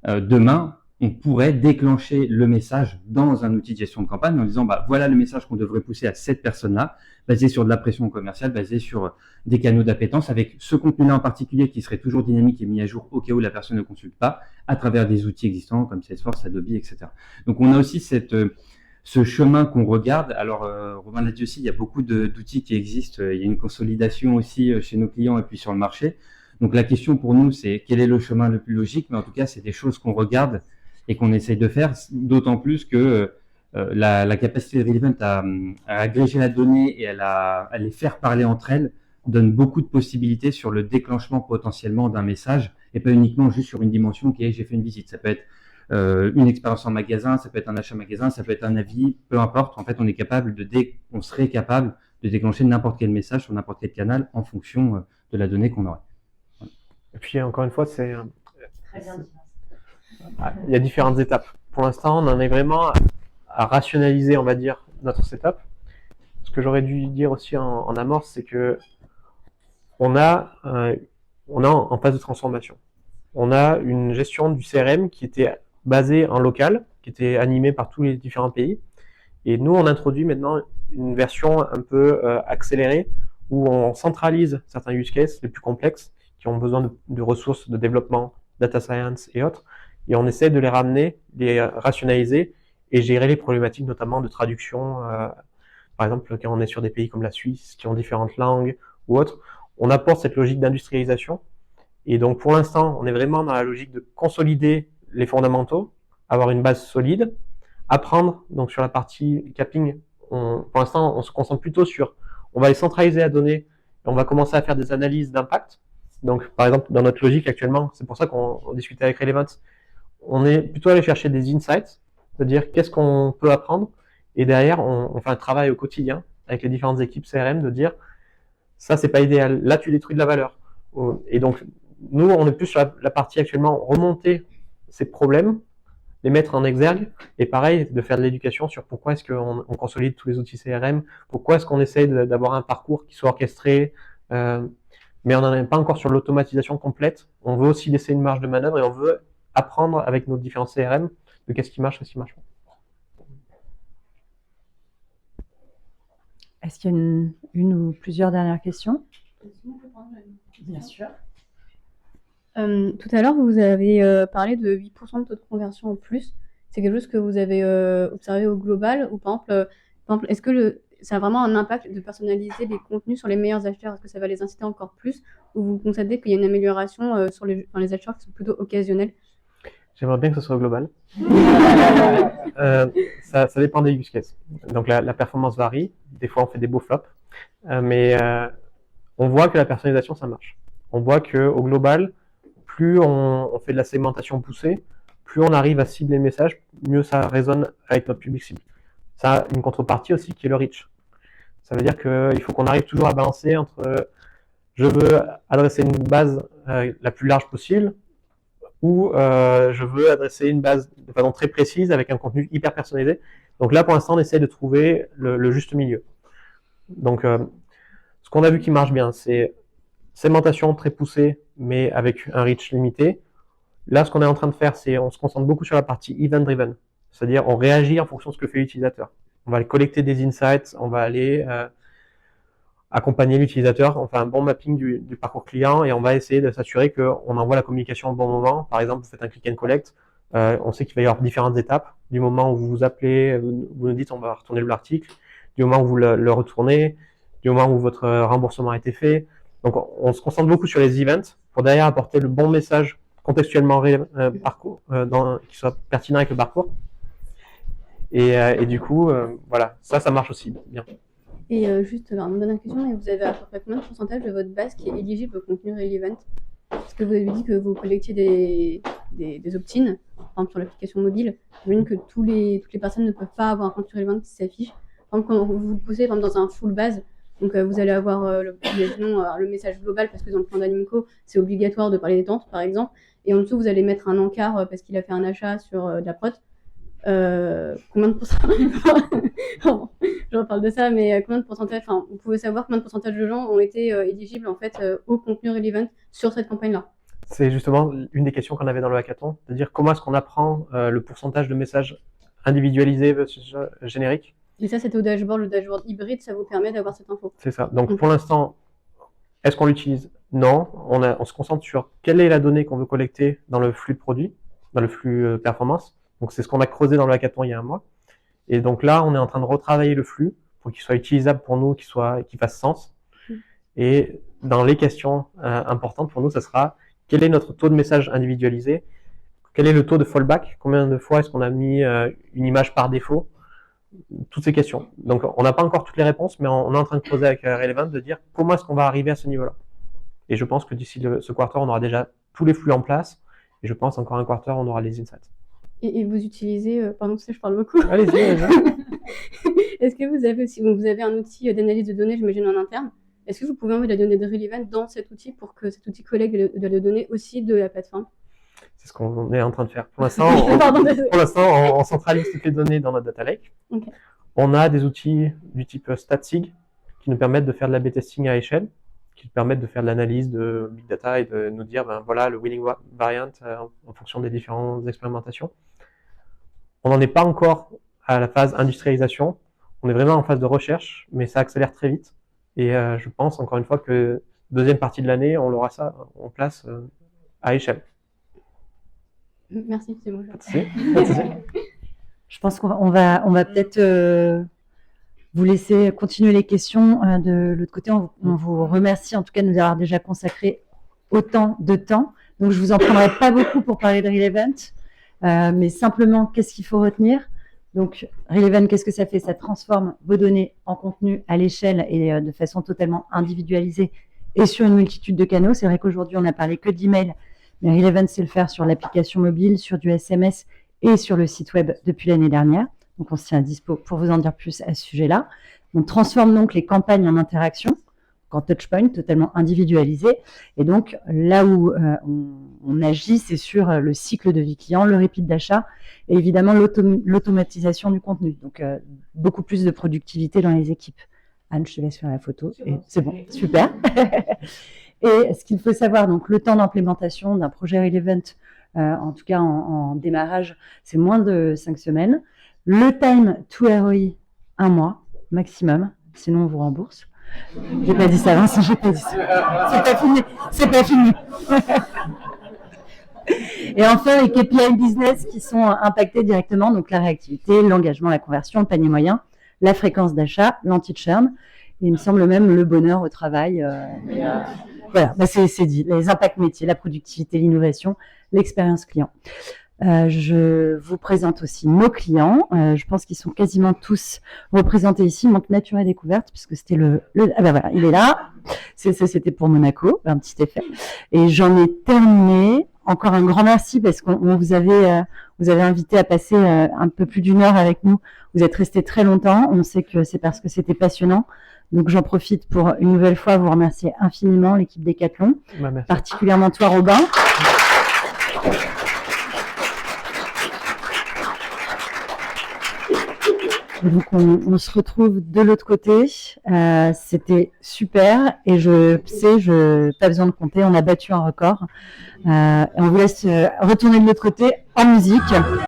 Demain, on pourrait déclencher le message dans un outil de gestion de campagne en disant, voilà le message qu'on devrait pousser à cette personne-là, basé sur de la pression commerciale, basé sur des canaux d'appétence, avec ce contenu-là en particulier qui serait toujours dynamique et mis à jour au cas où la personne ne consulte pas, à travers des outils existants comme Salesforce, Adobe, etc. Donc, on a aussi ce chemin qu'on regarde. Alors, Robin l'a dit aussi, il y a beaucoup d'outils qui existent. Il y a une consolidation aussi chez nos clients et puis sur le marché. Donc, la question pour nous, c'est quel est le chemin le plus logique? Mais en tout cas, c'est des choses qu'on regarde et qu'on essaye de faire, d'autant plus que la capacité de Relevant à agréger la donnée et à les faire parler entre elles donne beaucoup de possibilités sur le déclenchement potentiellement d'un message et pas uniquement juste sur une dimension qui est j'ai fait une visite. Ça peut être une expérience en magasin, ça peut être un achat magasin, ça peut être un avis, peu importe. En fait, on serait capable de déclencher n'importe quel message sur n'importe quel canal en fonction de la donnée qu'on aurait. Voilà. Et puis, encore une fois, Très bien dit. Il y a différentes étapes. Pour l'instant, on en est vraiment à rationaliser, on va dire, notre setup. Ce que j'aurais dû dire aussi en amorce, c'est que on a en phase de transformation. On a une gestion du CRM qui était basée en local, qui était animée par tous les différents pays. Et nous, on introduit maintenant une version un peu accélérée où on centralise certains use cases les plus complexes qui ont besoin de ressources de développement, data science et autres. Et on essaie de les ramener, les rationaliser et gérer les problématiques notamment de traduction. Par exemple, quand on est sur des pays comme la Suisse qui ont différentes langues ou autres, on apporte cette logique d'industrialisation. Et donc, pour l'instant, on est vraiment dans la logique de consolider les fondamentaux, avoir une base solide, apprendre. Donc, sur la partie capping, pour l'instant, on se concentre plutôt sur, on va les centraliser la donnée et on va commencer à faire des analyses d'impact. Donc, par exemple, dans notre logique actuellement, c'est pour ça qu'on discutait avec Relevant, on est plutôt allé chercher des insights, c'est-à-dire qu'est-ce qu'on peut apprendre. Et derrière, on fait un travail au quotidien avec les différentes équipes CRM de dire, ça, c'est pas idéal. Là, tu détruis de la valeur. Et donc, nous, on est plus sur la partie actuellement remonter ces problèmes, les mettre en exergue, et pareil, de faire de l'éducation sur pourquoi est-ce qu'on consolide tous les outils CRM, pourquoi est-ce qu'on essaie d'avoir un parcours qui soit orchestré, mais on n'en est pas encore sur l'automatisation complète. On veut aussi laisser une marge de manœuvre et on veut apprendre avec nos différents CRM de qu'est-ce qui marche, qu'est-ce qui marche pas. Est-ce qu'il y a une ou plusieurs dernières questions? Bien sûr. Tout à l'heure, vous avez parlé de 8% de taux de conversion en plus. C'est quelque chose que vous avez observé au global ou par exemple, est-ce que ça a vraiment un impact de personnaliser les contenus sur les meilleurs acheteurs? Est-ce que ça va les inciter encore plus ou vous constatez qu'il y a une amélioration sur les acheteurs qui sont plutôt occasionnels? J'aimerais bien que ce soit global. Ça dépend des use cases. Donc la performance varie. Des fois, on fait des beaux flops. Mais on voit que la personnalisation, ça marche. On voit qu'au global, plus on fait de la segmentation poussée, plus on arrive à cibler le message, mieux ça résonne avec notre public cible. Ça a une contrepartie aussi qui est le reach. Ça veut dire qu'il faut qu'on arrive toujours à balancer entre je veux adresser une base la plus large possible ou je veux adresser une base de façon très précise avec un contenu hyper personnalisé. Donc là, pour l'instant, on essaie de trouver le juste milieu. Donc, ce qu'on a vu qui marche bien, c'est segmentation très poussée, mais avec un reach limité. Là, ce qu'on est en train de faire, c'est on se concentre beaucoup sur la partie event-driven. C'est-à-dire, on réagit en fonction de ce que fait l'utilisateur. On va aller collecter des insights, on va aller accompagner l'utilisateur, on fait un bon mapping du parcours client et on va essayer de s'assurer qu'on envoie la communication au bon moment. Par exemple, vous faites un click and collect, On sait qu'il va y avoir différentes étapes, du moment où vous vous appelez, vous nous dites on va retourner l'article, du moment où vous le retournez, du moment où votre remboursement a été fait. Donc on se concentre beaucoup sur les events pour derrière apporter le bon message contextuellement parcours, qui soit pertinent avec le parcours. Et du coup, voilà, ça marche aussi bien. Et juste, alors, une dernière question, mais vous avez à peu près combien de pourcentage de votre base qui est éligible au contenu relevant? Parce que vous avez dit que vous collectiez des opt-in, par exemple sur l'application mobile. J'imagine que toutes les personnes ne peuvent pas avoir un contenu relevant qui s'affiche. Par exemple, quand vous le posez par exemple, dans un full base, donc vous allez avoir le message global, parce que dans le plan d'Animco, c'est obligatoire de parler des tentes, par exemple. Et en dessous, vous allez mettre un encart parce qu'il a fait un achat sur de la prot. Combien de pourcentage je reparle de ça, mais combien de pourcentage, enfin, vous pouvez savoir combien de pourcentage de gens ont été éligibles en fait au contenu relevant sur cette campagne-là? C'est justement une des questions qu'on avait dans le hackathon, de dire comment est-ce qu'on apprend le pourcentage de messages individualisés versus génériques. Et ça, c'était au dashboard, le dashboard hybride, ça vous permet d'avoir cette info. C'est ça. Donc pour l'instant, est-ce qu'on l'utilise? Non. On se concentre sur quelle est la donnée qu'on veut collecter dans le flux de produits, dans le flux performance. Donc c'est ce qu'on a creusé dans le hackathon il y a un mois. Et donc là, on est en train de retravailler le flux pour qu'il soit utilisable pour nous, qu'il fasse sens. Et dans les questions importantes pour nous, ça sera quel est notre taux de message individualisé? Quel est le taux de fallback? Combien de fois est-ce qu'on a mis une image par défaut? Toutes ces questions. Donc on n'a pas encore toutes les réponses, mais on est en train de creuser avec Relevant de dire comment est-ce qu'on va arriver à ce niveau-là. Et je pense que d'ici ce quarter, on aura déjà tous les flux en place. Et je pense encore un quarter, on aura les insights. Et vous utilisez, pardon, je parle beaucoup. Allez-y. Est-ce que vous avez aussi, vous avez un outil d'analyse de données, j'imagine en interne. Est-ce que vous pouvez envoyer la donnée de Relevant dans cet outil pour que cet outil collecte de la donnée aussi de la plateforme? C'est ce qu'on est en train de faire. Pour l'instant, on centralise toutes les données dans notre data lake. Okay. On a des outils du type StatSig qui nous permettent de faire de l'A/B testing à échelle, qui nous permettent de faire de l'analyse de big data et de nous dire, ben voilà, le winning variant en fonction des différentes expérimentations. On n'en est pas encore à la phase industrialisation. On est vraiment en phase de recherche, mais ça accélère très vite. Et je pense, encore une fois, que deuxième partie de l'année, on aura ça en place à échelle. Merci, c'est bon. Je pense qu'on va peut-être vous laisser continuer les questions. De l'autre côté, on vous remercie en tout cas de nous avoir déjà consacré autant de temps. Donc, je vous en prendrai pas beaucoup pour parler de Relevant, mais simplement, qu'est-ce qu'il faut retenir? Donc, Relevant, qu'est-ce que ça fait? Ça transforme vos données en contenu à l'échelle et de façon totalement individualisée et sur une multitude de canaux. C'est vrai qu'aujourd'hui, on n'a parlé que d'email, mais Relevant sait le faire sur l'application mobile, sur du SMS et sur le site web depuis l'année dernière. Donc, on se tient à dispo pour vous en dire plus à ce sujet-là. On transforme donc les campagnes en interaction, en touchpoint, totalement individualisé. Et donc, là où on agit, c'est sur le cycle de vie client, le repeat d'achat et évidemment l'automatisation du contenu. Donc, beaucoup plus de productivité dans les équipes. Anne, je te laisse faire la photo. C'est bon, super. Et ce qu'il faut savoir, donc le temps d'implémentation d'un projet Relevant, en tout cas en démarrage, c'est moins de 5 semaines. Le time to ROI, 1 mois maximum, sinon on vous rembourse. J'ai pas dit ça, Vincent, j'ai pas dit ça. C'est pas fini. Et enfin, les KPI business qui sont impactés directement, donc la réactivité, l'engagement, la conversion, le panier moyen, la fréquence d'achat, l'anti-churn, et il me semble même le bonheur au travail. Voilà, bah c'est dit. Les impacts métiers, la productivité, l'innovation, l'expérience client. Je vous présente aussi nos clients. Je pense qu'ils sont quasiment tous représentés ici. Il manque Nature et Découverte, puisque c'était ah ben voilà, il est là. C'était pour Monaco, un petit effet. Et j'en ai terminé. Encore un grand merci parce qu'on vous avait invité à passer un peu plus d'1 heure avec nous. Vous êtes restés très longtemps. On sait que c'est parce que c'était passionnant. Donc j'en profite pour une nouvelle fois vous remercier infiniment l'équipe Decathlon, particulièrement toi Robin. Donc on se retrouve de l'autre côté. C'était super et pas besoin de compter, on a battu un record. Et on vous laisse retourner de l'autre côté en musique.